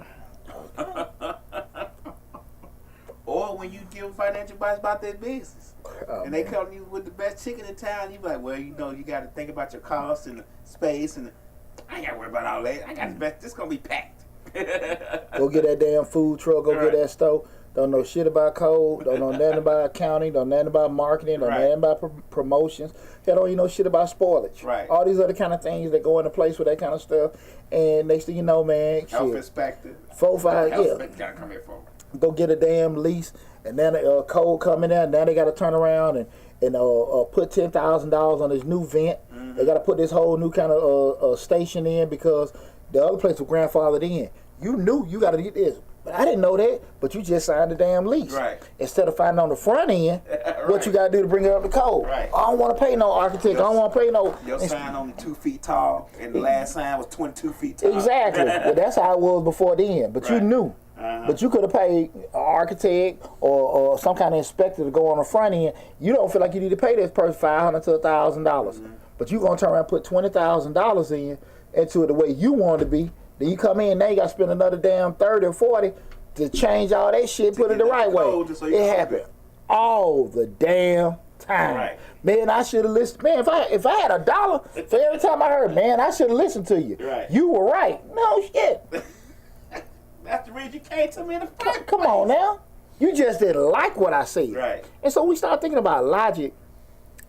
Or when you give financial advice about their business, and they come to you with the best chicken in town, you be like, well, you got to think about your costs and the space, and I ain't got to worry about all that. I got the best. It's gonna be packed. Go get that damn food truck. Go Right. get that stove. Don't know shit about code. Don't know nothing about accounting. Don't know nothing about marketing. Don't know Right. nothing about promotions. Hell, don't even know shit about spoilage. Right. All these other kind of things that go into place with that kind of stuff. And next thing you know, man, Health shit, inspector. 4, 5, Health yeah. inspector gotta come here for. Go get a damn lease, and then a code coming in. Now they got to turn around and put $10,000 on this new vent. They got to put this whole new kind of station in because the other place was grandfathered in. You knew you got to get this, but I didn't know that. But you just signed the damn lease. Right. Instead of finding on the front end what you got to do to bring it up to code. Right. I don't want to pay no architect. I don't want to pay no. Your sign only 2 feet tall, and the last sign was 22 feet tall. Exactly. Well, that's how it was before then. But you Right. knew. But you could have paid an architect or some kind of inspector to go on the front end. You don't feel like you need to pay this person $500 to $1,000. But you're going to turn around and put $20,000 into it the way you want it to be. Then you come in, now you got to spend another damn 30 or 40 to change all that shit, put it the right way. It happened all the damn time. Right. Man, I should have listened. Man, if I had $1 for every time I heard, man, I should have listened to you. Right. You were right. No shit. That's the reason you came to me in the first Come place. on now. You just didn't like what I said. Right. And so we start thinking about logic.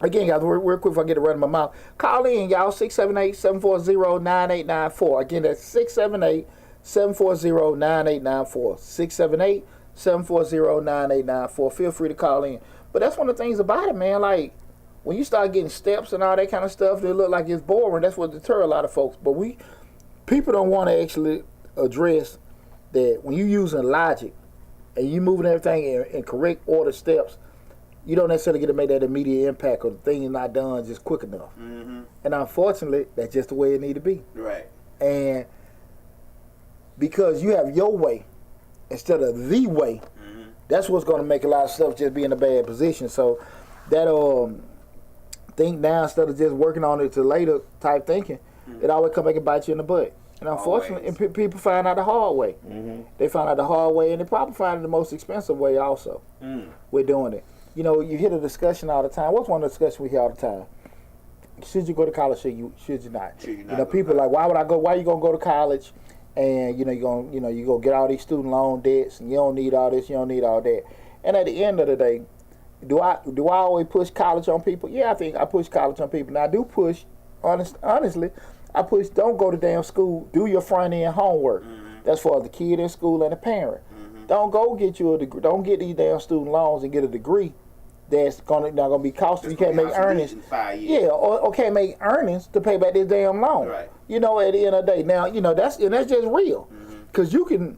Again, guys, real quick before I get it right in my mouth. Call in, y'all, 678-740-9894. Again, that's 678-740-9894. 678-740-9894. Feel free to call in. But that's one of the things about it, man. Like, when you start getting steps and all that kind of stuff, they look like it's boring. That's what deter a lot of folks. But people don't want to actually address that when you're using logic and you moving everything in correct order steps, you don't necessarily get to make that immediate impact or the thing is not done just quick enough. And unfortunately, that's just the way it need to be. Right. And because you have your way instead of the way, that's what's going to make a lot of stuff just be in a bad position. So that think now instead of just working on it to later type thinking, it always come back and bite you in the butt. And unfortunately, and people find out the hard way. They find out the hard way, and they probably find it the most expensive way also. We're doing it. You know, you hear the discussion all the time. What's one of the discussions we hear all the time? Should you go to college? Should you not? You know, people are like, why would I go? Why you gonna go to college? And you know, you gonna get all these student loan debts, and you don't need all this, you don't need all that. And at the end of the day, do I always push college on people? Yeah, I think I push college on people. Now I do push, honestly, I push don't go to damn school. Do your front end homework. That's for the kid in school and the parent. Don't go get you a degree. Don't get these damn student loans and get a degree that's not gonna be costly. You can't make earnings. Yeah, or can't make earnings to pay back this damn loan. Right. You know, at the end of the day. Now, you know, that's just real. Because you can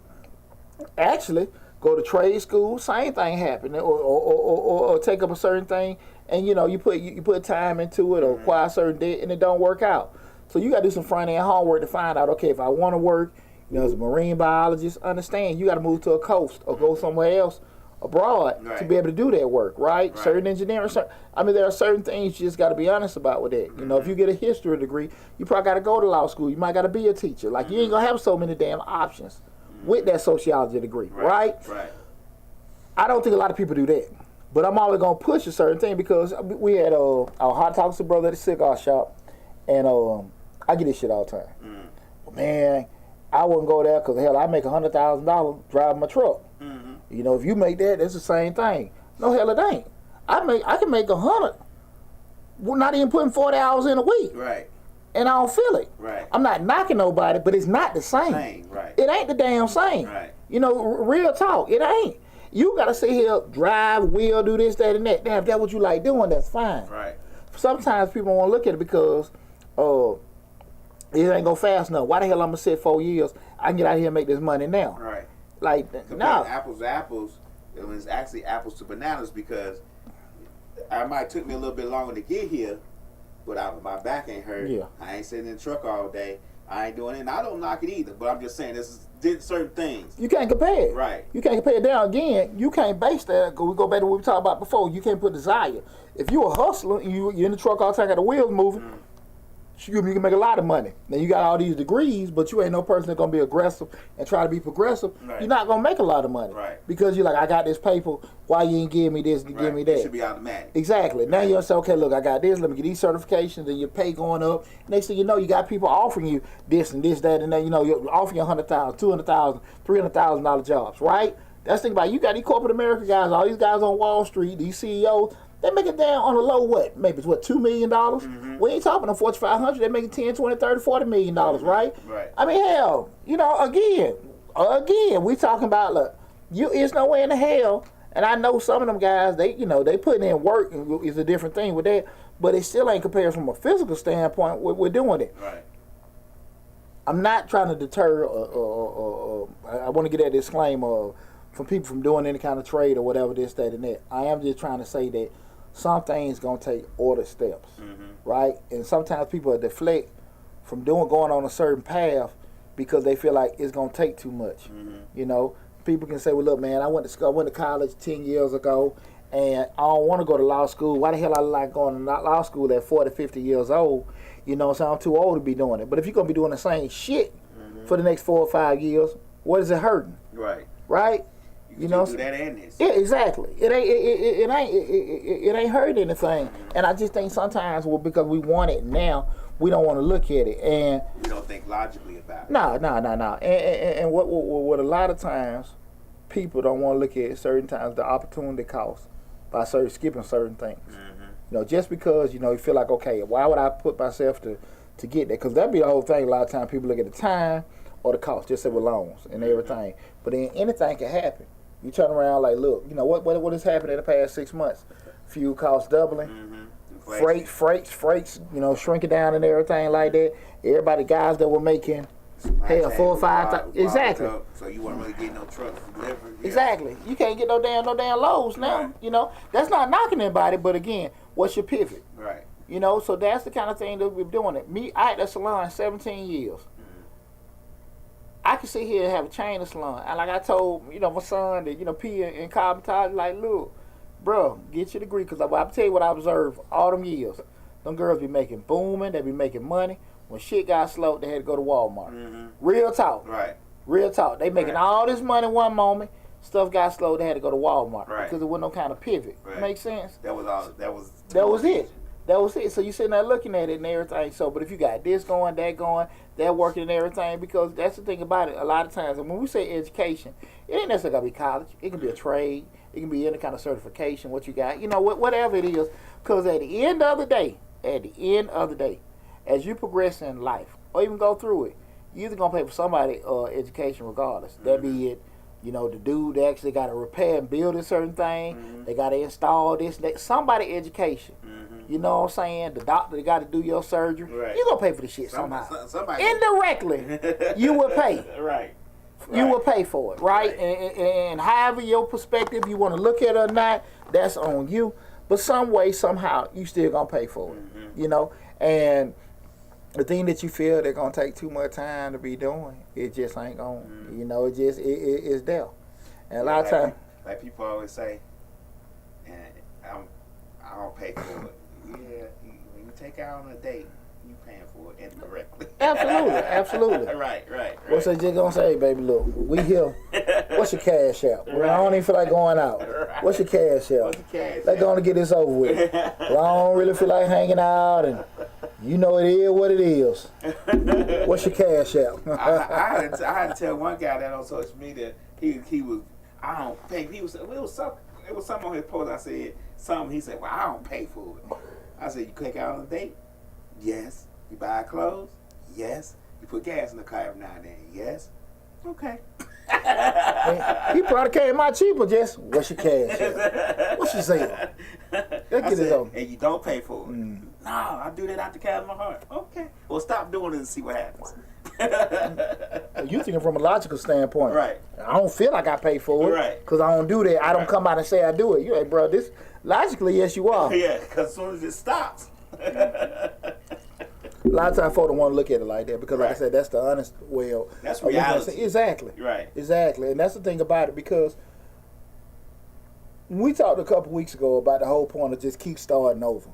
actually go to trade school, same thing happen, or take up a certain thing, and you know, you put time into it or acquire a certain debt, and it don't work out. So you gotta do some front end homework to find out, okay, if I wanna work, you know, as a marine biologist, understand you gotta move to a coast or go somewhere else abroad to be able to do that work, right? Certain engineering, I mean, there are certain things you just got to be honest about with that. You know, if you get a history degree, you probably got to go to law school. You might got to be a teacher. Like, you ain't going to have so many damn options with that sociology degree, right? I don't think a lot of people do that. But I'm always going to push a certain thing because we had our hot talks with brother at the cigar shop, and I get this shit all the time. Man, I wouldn't go there because, hell, I make $100,000 driving my truck. You know, if you make that, that's the same thing. No, hell, it ain't. I can make 100. We're not even putting 40 hours in a week. Right. And I don't feel it. Right. I'm not knocking nobody, but it's not the same. Right. It ain't the damn same. Right. You know, real talk, it ain't. You gotta sit here, drive, wheel, do this, that, and that. Now, if that's what you like doing, that's fine. Right. Sometimes people won't look at it because it ain't go fast enough. Why the hell I'm gonna sit 4 years? I can get out here and make this money now. Right. Like, no. Apples to apples, it was actually apples to bananas because I might took me a little bit longer to get here, but my back ain't hurt. Yeah. I ain't sitting in the truck all day. I ain't doing it, and I don't knock it either. But I'm just saying, did certain things. You can't compare it. Right. You can't compare it. Down again, you can't base that. We go back to what we talked about before. You can't put desire. If you're a hustler and you're in the truck all the time, got the wheels moving, you can make a lot of money. Now you got all these degrees, but you ain't no person that's gonna be aggressive and try to be progressive. Right. You're not gonna make a lot of money. Right. Because you're like, I got this paper. Why you ain't give me this and give me that? It should be automatic. Exactly. Now you're gonna say, okay, look, I got this. Let me get these certifications, and your pay going up. Next thing you know, you got people offering you this and this, that, and that. You know, you're offering you $100,000, $200,000, $300,000 jobs, right? That's the thing about it. You got these corporate America guys, all these guys on Wall Street, these CEOs. They make it down on the low, what? Maybe it's what, $2 million? We ain't talking on Fortune 500. They making 10, 20, 30, $40 million, right? Right. I mean, hell, you know, again, we talking about, look, it's no way in the hell. And I know some of them guys, they putting in work is a different thing with that, but it still ain't compared from a physical standpoint. We're doing it. Right. I'm not trying to deter. I want to get that disclaimer from people from doing any kind of trade or whatever, this, that, and that. I am just trying to say that some things gonna take order steps, right? And sometimes people deflect from going on a certain path because they feel like it's gonna take too much. You know, people can say, "Well, look, man, I went to college 10 years ago, and I don't want to go to law school. Why the hell I like going to law school at 40, 50 years old? You know, so I'm too old to be doing it. But if you're gonna be doing the same shit for the next 4 or 5 years, what is it hurting? Right. Right? You know, do that and this. Yeah, exactly. It ain't hurt anything. And I just think sometimes, because we want it now, we don't want to look at it, and we don't think logically about it. No. And what a lot of times people don't want to look at certain times the opportunity cost by skipping certain things. You know, just because you feel like, okay, why would I put myself to get that? Because that'd be the whole thing. A lot of times people look at the time or the cost, just say with loans and everything. But then anything can happen. You turn around like, look, you know what has happened in the past 6 months? Fuel costs doubling, freights, shrinking down and everything like that. Everybody, guys that were making, hey, 4 or 5, exactly. So you weren't really getting no trucks delivered. Yeah. Exactly. You can't get no damn loads now. Right. You know, that's not knocking anybody, but again, what's your pivot? Right. You know, so that's the kind of thing that we're doing. I had a salon 17 years. I can sit here and have a chain of salon. And like I told, my son that, P in cosmetology, like, look, bro, get your degree. Because I'll tell you what I observed all them years. Them girls be making booming. They be making money. when shit got slow, they had to go to Walmart. Real talk. Right. Real talk. They making all this money one moment. Stuff got slow. They had to go to Walmart because there wasn't no kind of pivot. Make sense? That was all. That was it. That was it. So you sitting there looking at it and everything. So, but if you got this going, that working and everything, because that's the thing about it. A lot of times, and when we say education, it ain't necessarily gotta be college. It can be a trade. It can be any kind of certification. What you got, whatever it is. Because at the end of the day, as you progress in life or even go through it, you either gonna pay for somebody education regardless. That be it. The dude that actually got to repair and build a certain thing. They got to install this. Somebody education. You know what I'm saying? The doctor that got to do your surgery. Right. You gonna pay for the shit somehow. Indirectly, you will pay. Right. You will pay for it, right? And however your perspective you want to look at it or not, that's on you. But some way, somehow, you still gonna pay for it. And the thing that you feel they're gonna take too much time to be doing, it just ain't gonna. It's there. And a lot of times, like people always say, and I don't pay for it. Yeah, when you take out on a date, you paying for it indirectly. Absolutely. Right. What's they just gonna say, baby? Look, we here. What's your cash out? Well, I don't even feel like going out. Right. What's your cash out? They're gonna get this over with. Well, I don't really feel like hanging out, and it is what it is. What's your cash out? I had to tell one guy that on social media he was, I don't pay. It was something on his post. I said something. He said, well, I don't pay for it. I said, you click out on a date? Yes. You buy clothes? Yes. You put gas in the car every now and then? Yes. Okay. He probably came out cheaper. Just what's your cash out? What's your sale? Let's get it over. And you don't pay for it. No, I do that out the cat of my heart. Okay. Well, stop doing it and see what happens. You thinking from a logical standpoint. Right. I don't feel like I pay for it. Right. Because I don't do that. I don't come out and say I do it. You're like, bro, this logically, yes, you are. Yeah, because as soon as it stops. A lot of times folks don't want to look at it like that because, like I said, that's the honest way of. That's reality. Exactly. Right. Exactly. And that's the thing about it, because we talked a couple weeks ago about the whole point of just keep starting over.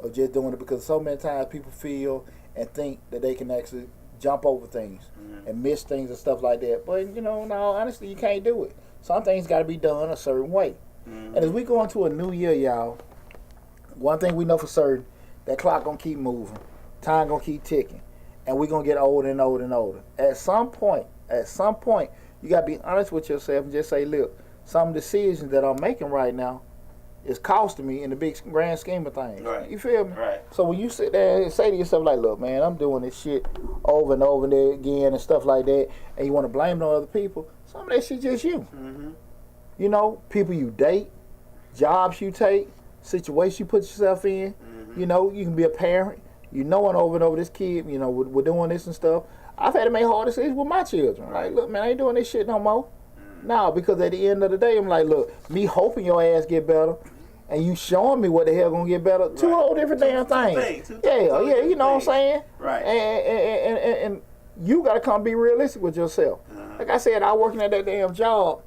Or just doing it because so many times people feel and think that they can actually jump over things and miss things and stuff like that. But, no, honestly, you can't do it. Some things got to be done a certain way. And as we go into a new year, y'all, one thing we know for certain, that clock going to keep moving. Time going to keep ticking. And we're going to get older and older and older. At some point, you got to be honest with yourself and just say, look, some decisions that I'm making right now is costing me in the big grand scheme of things. Right. You feel me? Right. So when you sit there and say to yourself, like, look, man, I'm doing this shit over and over and there again and stuff like that, and you want to blame it on other people, some of that shit just you. People you date, jobs you take, situations you put yourself in. You can be a parent. And over and over this kid, we're doing this and stuff. I've had to make hard decisions with my children. Like, look, man, I ain't doing this shit no more. No, because at the end of the day, I'm like, look, me hoping your ass get better, and you showing me what the hell gonna get better. Two whole different damn things. Yeah, you know what I'm saying? Right. And you gotta come be realistic with yourself. Like I said, I working at that damn job.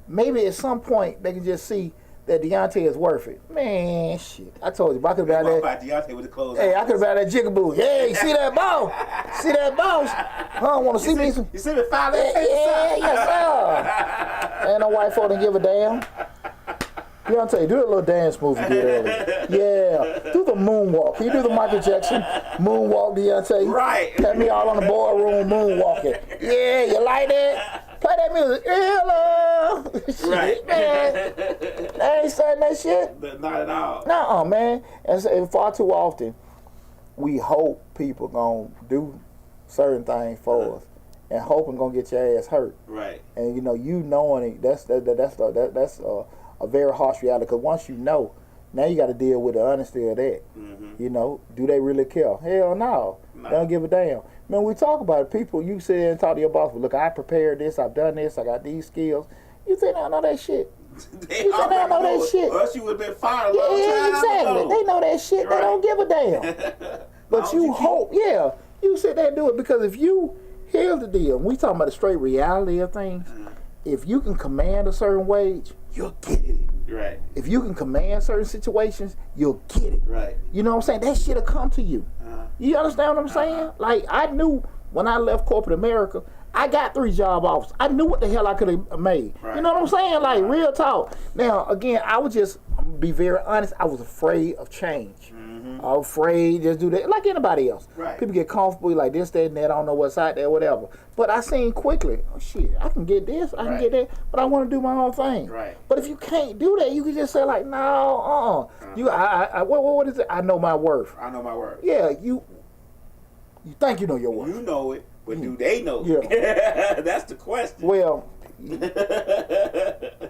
Maybe at some point they can just see that Deonte is worth it. Man, shit. I told you, I could have been that. Deonte with the clothes. Hey, I could have been that jigaboo. Hey, see that boss? See that boss? I don't want to see me. You see me file that? Yeah, yes, sir. Ain't no white folk didn't give a damn. Deonte, do that little dance move you did earlier. Yeah, do the moonwalk. Can you do the Michael Jackson moonwalk, Deonte? Right. Had me all on the boardroom moonwalking. Yeah, you like that? Play that music. Hello. Right. Man. I ain't saying that shit. Not at all. No, man. And far too often, we hope people gonna do certain things for us, and hoping gonna get your ass hurt. Right. And knowing it, that's a very harsh reality. Because once you know, now you got to deal with the honesty of that. Do they really care? Hell no. They don't give a damn. Man, we talk about it. People, you sit there and talk to your boss, look, I prepared this, I've done this, I got these skills. You think I know that shit? You think I know that shit? Or else you would have been fired a long time exactly. ago. They know that shit. Right. They don't give a damn. But you hope, you sit there and do it, because if you, here's the deal. We talking about the straight reality of things. If you can command a certain wage, you'll get it. Right. If you can command certain situations, you'll get it. Right. You know what I'm saying? That shit'll come to you. You understand what I'm saying? Like, I knew when I left corporate America, I got 3 job offers. I knew what the hell I could have made. Right. You know what I'm saying? Like, real talk. Now, again, I'm gonna be very honest, I was afraid of change. I was afraid just do that like anybody else. Right. People get comfortable like this, that, and that. I don't know what's out there, whatever. But I seen quickly, oh shit, I can get this, I can get that, but I want to do my own thing. Right. But if you can't do that, you can just say like, no, what is it? I know my worth. I know my worth. Yeah, you think you know your worth. You know it, but do they know it? Yeah. That's the question. Well,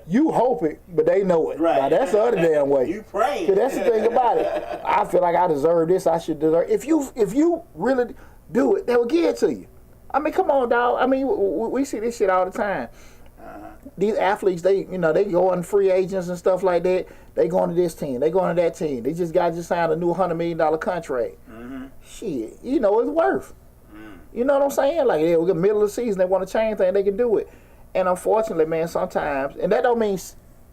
you hope it, but they know it. Right. Now, that's the other damn way. You praying. That's the thing about it. I feel like I deserve this. I should deserve. If you really do it, they will give it to you. I mean, come on, dog. I mean, we see this shit all the time. These athletes, they go on free agents and stuff like that. They going to this team. They going to that team. They just signed a new $100 million contract. Shit, it's worth. You know what I'm saying? Like, we get middle of the season, they want to change things, they can do it. And unfortunately, man, sometimes, and that don't mean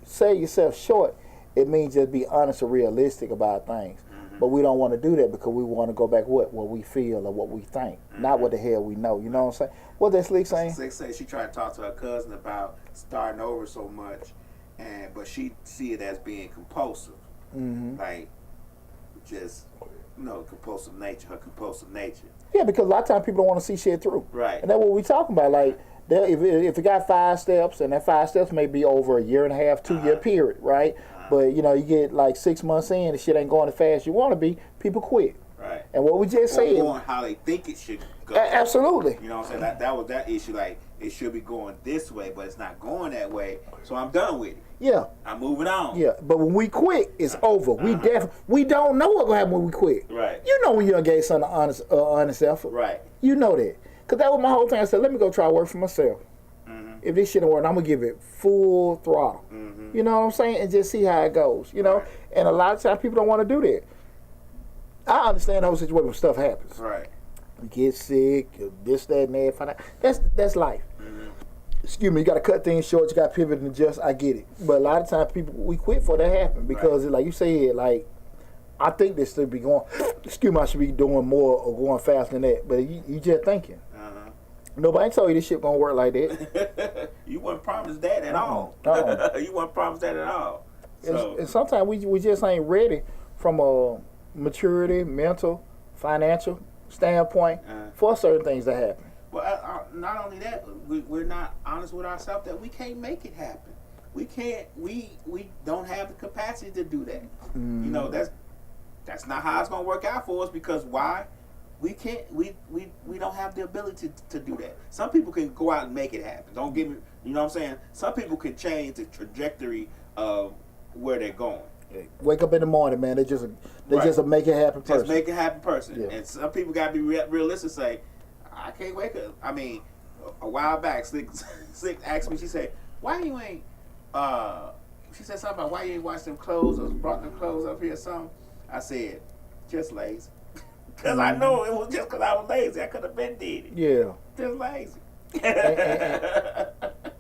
sell yourself short. It means just be honest and realistic about things. But we don't want to do that because we want to go back what we feel or what we think, not what the hell we know. You know what I'm saying? What that Slick saying? Slick said she tried to talk to her cousin about starting over so much, but she see it as being compulsive, like just compulsive nature. Her compulsive nature. Yeah, because a lot of times people don't want to see shit through. Right. And that's what we talking about. Like, if it got 5 steps, and that 5 steps may be over a year and a half, 2-year period, right? But you get like 6 months in, the shit ain't going as fast as you want to be. People quit. Right. And what we just said, going how they think it should go. Absolutely. You know what I'm saying? That was that issue. Like, it should be going this way, but it's not going that way. So I'm done with it. Yeah. I'm moving on. Yeah. But when we quit, it's over. We don't know what's gonna happen when we quit. Right. You know when you engage something honest effort. Right. You know that. Because that was my whole thing. I said, let me go try to work for myself. If this shit don't work, I'm going to give it full throttle. You know what I'm saying? And just see how it goes, Right. And a lot of times people don't want to do that. I understand the whole situation when stuff happens. Right. You get sick, this, that, and that. That's life. Excuse me, you got to cut things short. You got to pivot and adjust. I get it. But a lot of times people, we quit for that happen because, like you said, like, I think this should be going, excuse me, I should be doing more or going faster than that. But you just thinking. Nobody told you this shit gonna work like that. You wasn't promised that at all. You wasn't promised that at all. So. And sometimes we just ain't ready from a maturity, mental, financial standpoint for certain things to happen. Well, not only that, we're not honest with ourselves that we can't make it happen. We can't. We don't have the capacity to do that. That's not how it's gonna work out for us because why? We can't. We don't have the ability to do that. Some people can go out and make it happen. Don't get me. You know what I'm saying? Some people can change the trajectory of where they're going. Wake up in the morning, man. They just a make it happen person. Just make it happen person. Yeah. And some people gotta be realistic. Say, I can't wake up. I mean, a while back, Slick asked me. She said, "Why you ain't?" She said something about why you ain't washed them clothes or brought them clothes up here or something. I said, just lazy. Because I know it was just because I was lazy. I could have been did it. Yeah. Just lazy. and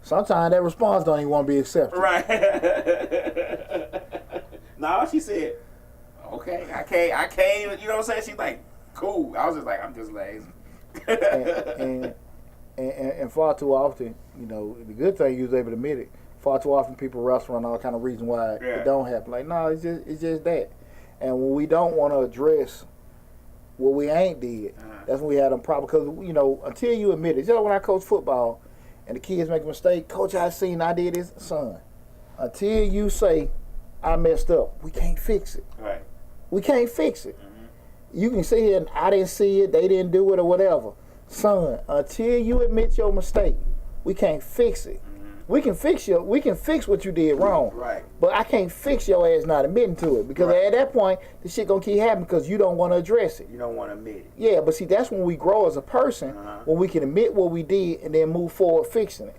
sometimes that response don't even want to be accepted. Right. No, she said, okay, I can't, you know what I'm saying? She's like, cool. I was just like, I'm just lazy. and far too often, the good thing you was able to admit it, far too often people wrestle on all kind of reasons why it don't happen. Like, no, it's just that. And when we don't want to address what we ain't did, that's when we had them problems. Because, until you admit it, just like when I coach football and the kids make a mistake, coach, I did this, son. Until you say, I messed up, we can't fix it. Right. We can't fix it. You can sit here and I didn't see it, they didn't do it, or whatever. Son, until you admit your mistake, we can't fix it. We can fix what you did wrong. Right. But I can't fix your ass not admitting to it. Because at that point, the shit gonna keep happening because you don't want to address it. You don't want to admit it. Yeah, but see, that's when we grow as a person, when we can admit what we did and then move forward fixing it.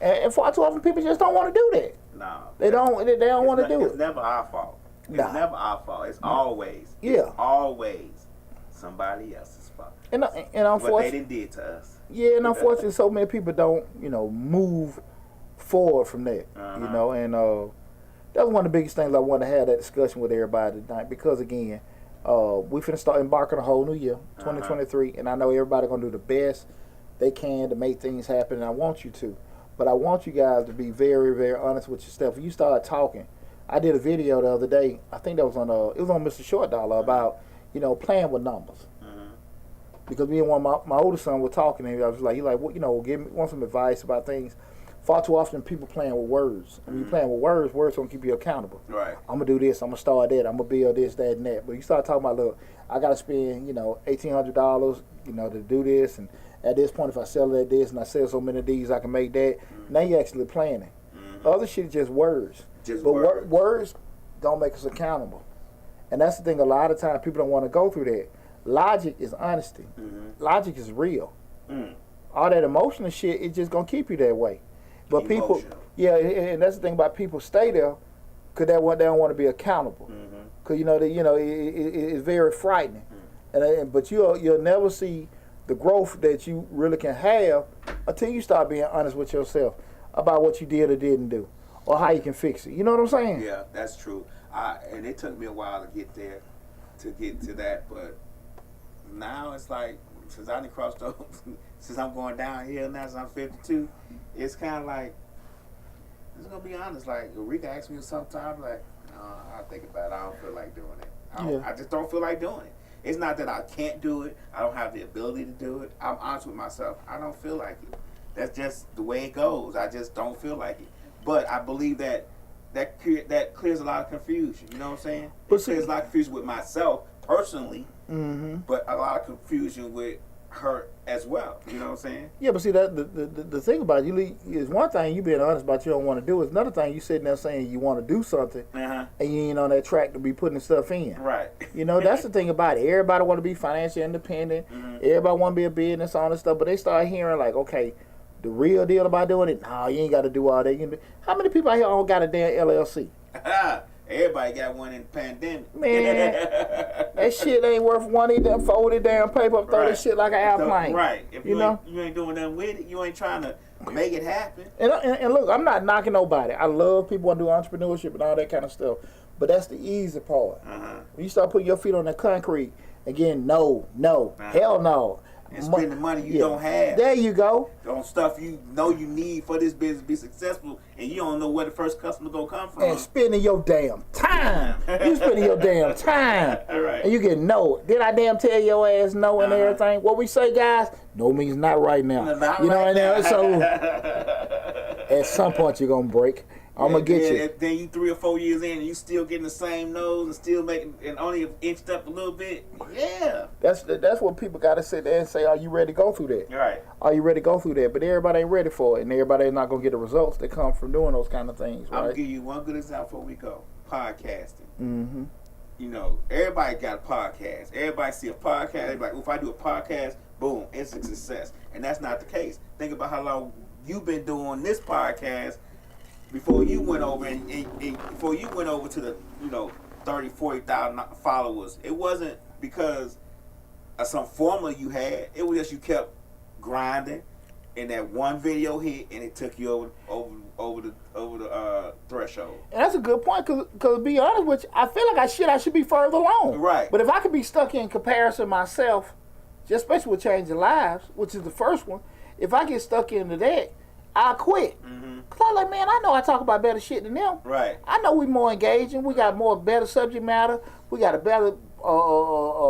And far too often people just don't want to do that. No. They don't want to do it. It's never our fault. It's never our fault. It's always. Yeah. It's always somebody else's fault. And unfortunately, what they did to us. Yeah, and unfortunately, so many people don't, move forward from that, and that was one of the biggest things I wanted to have that discussion with everybody tonight because, again, We finna start embarking a whole new year, 2023, and I know everybody gonna do the best they can to make things happen, and I want you to. But I want you guys to be very, very honest with yourself. When you start talking, I did a video the other day. I think that was on it was on Mr. Short Dollar about playing with numbers. Because me and one of my older son were talking, and I was like, want some advice about things. Far too often, people playing with words. When you playing with words gonna keep you accountable. Right. I'm gonna do this. I'm gonna start that. I'm gonna build this, that, and that. But you start talking about, look, I gotta spend $1,800, to do this, and at this point, if I sell it at this and I sell so many of these, I can make that. Now you're actually planning. Other shit is just words. Words don't make us accountable, and that's the thing. A lot of times, people don't want to go through that. Logic is honesty. Logic is real. All that emotional shit is just gonna keep you that way. But people, and that's the thing about people stay there because they don't want to be accountable. Because it's very frightening. But you'll never see the growth that you really can have until you start being honest with yourself about what you did or didn't do, or how you can fix it. You know what I'm saying? Yeah, that's true. And it took me a while to get there, to get to that, but now it's like, since I done crossed over, since I'm going downhill now, since I'm 52, it's kind of like, I'm just going to be honest, like, Rika asks me sometimes, like, I'll think about it, I don't feel like doing it. I just don't feel like doing it. It's not that I can't do it, I don't have the ability to do it. I'm honest with myself, I don't feel like it. That's just the way it goes. I just don't feel like it. But I believe that clears a lot of confusion, you know what I'm saying? It clears a lot of confusion with myself, personally, but a lot of confusion with her as well. You know what I'm saying? Yeah, but see, that the thing about it, is one thing you being honest about you don't want to do. Is another thing you sitting there saying you want to do something, and you ain't on that track to be putting stuff in. Right. That's the thing about it. Everybody want to be financially independent. Everybody want to be a business, all this stuff. But they start hearing like, okay, the real deal about doing it. No, you ain't got to do all that. How many people out here all got a damn LLC? Everybody got one in the pandemic. Man, that shit ain't worth one of them folded down paper up, throw that shit like an airplane. Right. If you ain't doing nothing with it, you ain't trying to make it happen. And look, I'm not knocking nobody. I love people who do entrepreneurship and all that kind of stuff. But that's the easy part. When you start putting your feet on the concrete, again, no, hell no. And spending money you don't have. There you go. On stuff you know you need for this business to be successful, and you don't know where the first customer gonna come from. And spending your damn time. You spending your damn time. Right. And you get no. Did I damn tell your ass no and everything? What we say, guys? No means not right now. Not you know right now. now. So at some point you're gonna break. I'm gonna get you. Then you 3 or 4 years in, and you still getting the same nose and still making and only inched up a little bit. Yeah. That's what people gotta sit there and say. Are you ready to go through that? Right. Are you ready to go through that? But everybody ain't ready for it, and everybody ain't not gonna get the results that come from doing those kind of things. Right? I'm gonna give you one good example before we go. Podcasting. Everybody got a podcast. Everybody see a podcast. They're like, if I do a podcast, boom, it's a success. And that's not the case. Think about how long you've been doing this podcast. Before you went over and before you went over to the 30,000, 40,000 followers, it wasn't because of some formula you had. It was just you kept grinding, and that one video hit, and it took you over the threshold. And that's a good point, cause to be honest with you, I feel like I should be further along. Right. But if I could be stuck in comparison myself, just especially with changing lives, which is the first one, if I get stuck into that, I'll quit. Cause I'm like, man, I know I talk about better shit than them. Right. I know we more engaging. We got more better subject matter. We got a better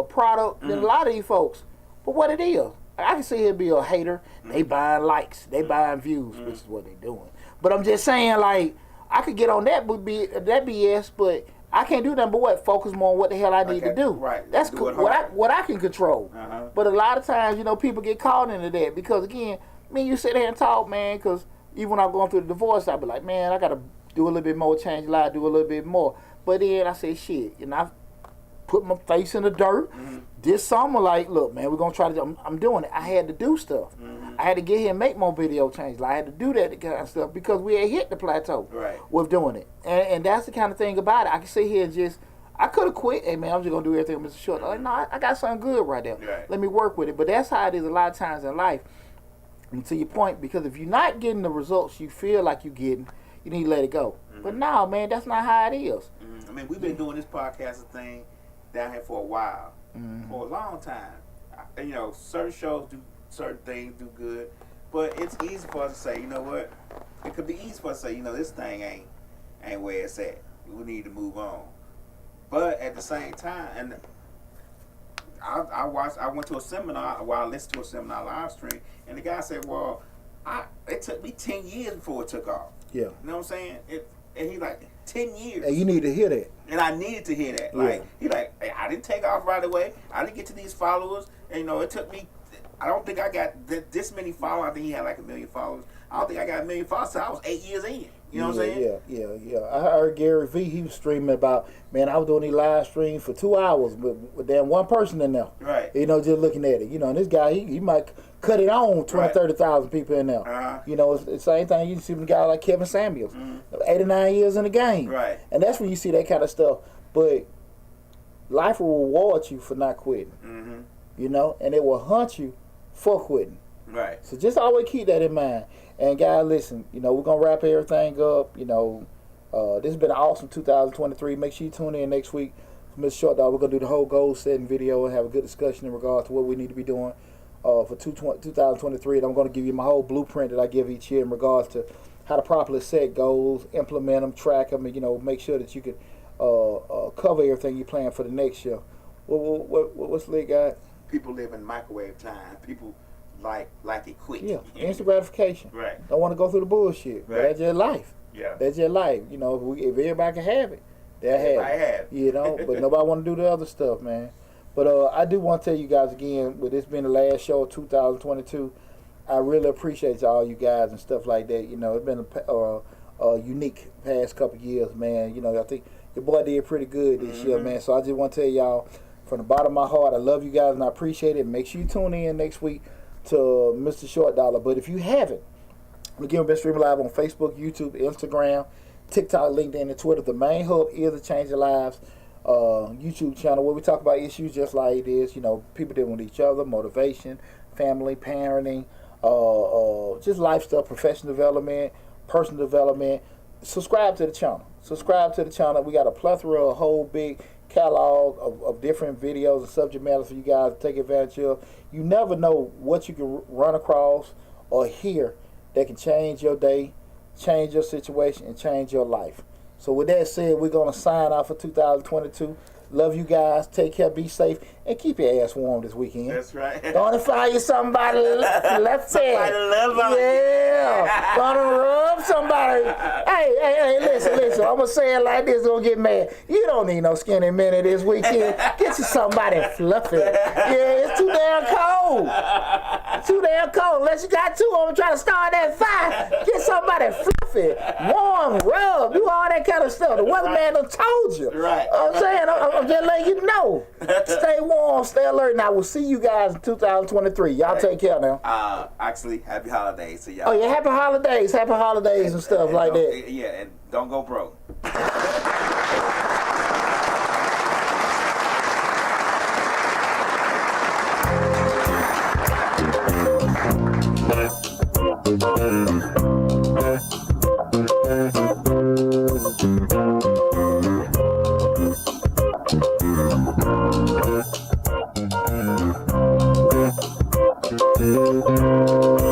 product than a lot of these folks. But what it is, I can see here be a hater. They buying likes. They buying views, which is what they doing. But I'm just saying, like, I could get on that BS, but I can't do nothing but what? Focus more on what the hell I need to do. Right. That's what I can control. But a lot of times, people get caught into that because, again, you sit there and talk, man, because even when I'm going through the divorce, I'll be like, man, I got to do a little bit more, change a lot, do a little bit more. But then I say, shit, I put my face in the dirt. This summer, like, look, man, we're going to try to, I'm doing it. I had to do stuff. I had to get here and make more video changes. I had to do that kind of stuff because we had hit the plateau with doing it. And that's the kind of thing about it. I can sit here and I could have quit. Hey, man, I'm just going to do everything with Mr. Short. Like, no, I got something good right there. Let me work with it. But that's how it is a lot of times in life. And to your point, because if you're not getting the results you feel like you're getting, you need to let it go. But no, man, that's not how it is. We've been doing this podcast thing down here for a while, for a long time. You know, certain shows do certain things, do good, but it's easy for us to say, you know what? It could be easy for us to say, you know, this thing ain't where it's at. We need to move on. But at the same time, and I went to a seminar, I listened to a seminar live stream, and the guy said, well, it took me 10 years before it took off. Yeah. You know what I'm saying? And he like, 10 years. And you need to hear that. And I needed to hear that. Like, he like, hey, I didn't take off right away. I didn't get to these followers. And, you know, it took me, I don't think I got this many followers. I think he had like 1 million followers. I don't think I got 1 million followers until I was 8 years in. You know what I'm saying? Yeah. I heard Gary V, he was streaming about, man, I was doing these live streams for 2 hours with damn one person in there. Right. You know, just looking at it. You know, and this guy, he might cut it on 20, 30,000 people in there. You know, it's the same thing you see with a guy like Kevin Samuels, 8 or 9 years in the game. Right. And that's when you see that kind of stuff. But life will reward you for not quitting. You know, and it will hunt you for quitting. Right. So just always keep that in mind. And guys, listen, you know, we're going to wrap everything up. You know, this has been an awesome 2023. Make sure you tune in next week. Mr. Short Dog, we're going to do the whole goal setting video and have a good discussion in regards to what we need to be doing for 2023. And I'm going to give you my whole blueprint that I give each year in regards to how to properly set goals, implement them, track them, and, you know, make sure that you can cover everything you plan for the next year. What's the lit, guy? People live in microwave time. People like it quick. Yeah, instant gratification. Right. Don't want to go through the bullshit. Right. That's your life. Yeah. That's your life. You know, if everybody can have it, they'll have it. You know, but nobody want to do the other stuff, man. But I do want to tell you guys again, with this being the last show of 2022, I really appreciate all you guys and stuff like that. You know, it's been a unique past couple of years, man. You know, I think your boy did pretty good this year, man. So I just want to tell y'all, from the bottom of my heart, I love you guys and I appreciate it. Make sure you tune in next week to Mr. Short Dollar. But if you haven't, again, we've been streaming live on Facebook, YouTube, Instagram, TikTok, LinkedIn, and Twitter. The main hub is the Change Your Lives YouTube channel where we talk about issues just like this. You know, people dealing with each other, motivation, family, parenting, just life stuff, professional development, personal development. Subscribe to the channel. We got a plethora, a whole big catalog of different videos and subject matters for you guys to take advantage of. You never know what you can run across or hear that can change your day, change your situation, and change your life. So with that said, we're going to sign off for 2022. Love you guys. Take care. Be safe. And keep your ass warm this weekend. That's right. Gonna find you somebody left Somebody love on yeah. Gonna rub somebody. Hey, listen. I'm going to say it like this. Don't get mad. You don't need no skinny minnie this weekend. Get you somebody fluffy. Yeah, it's too damn cold. Unless you got two of them trying to start that fire, get somebody fluffy, warm, rub, do all that kind of stuff. The weatherman done told you. Right. I'm saying, I'm just letting you know. Stay warm, stay alert, and I will see you guys in 2023. Y'all take care now. Actually, happy holidays to y'all. Oh yeah, happy holidays and stuff like that. Yeah, and don't go broke.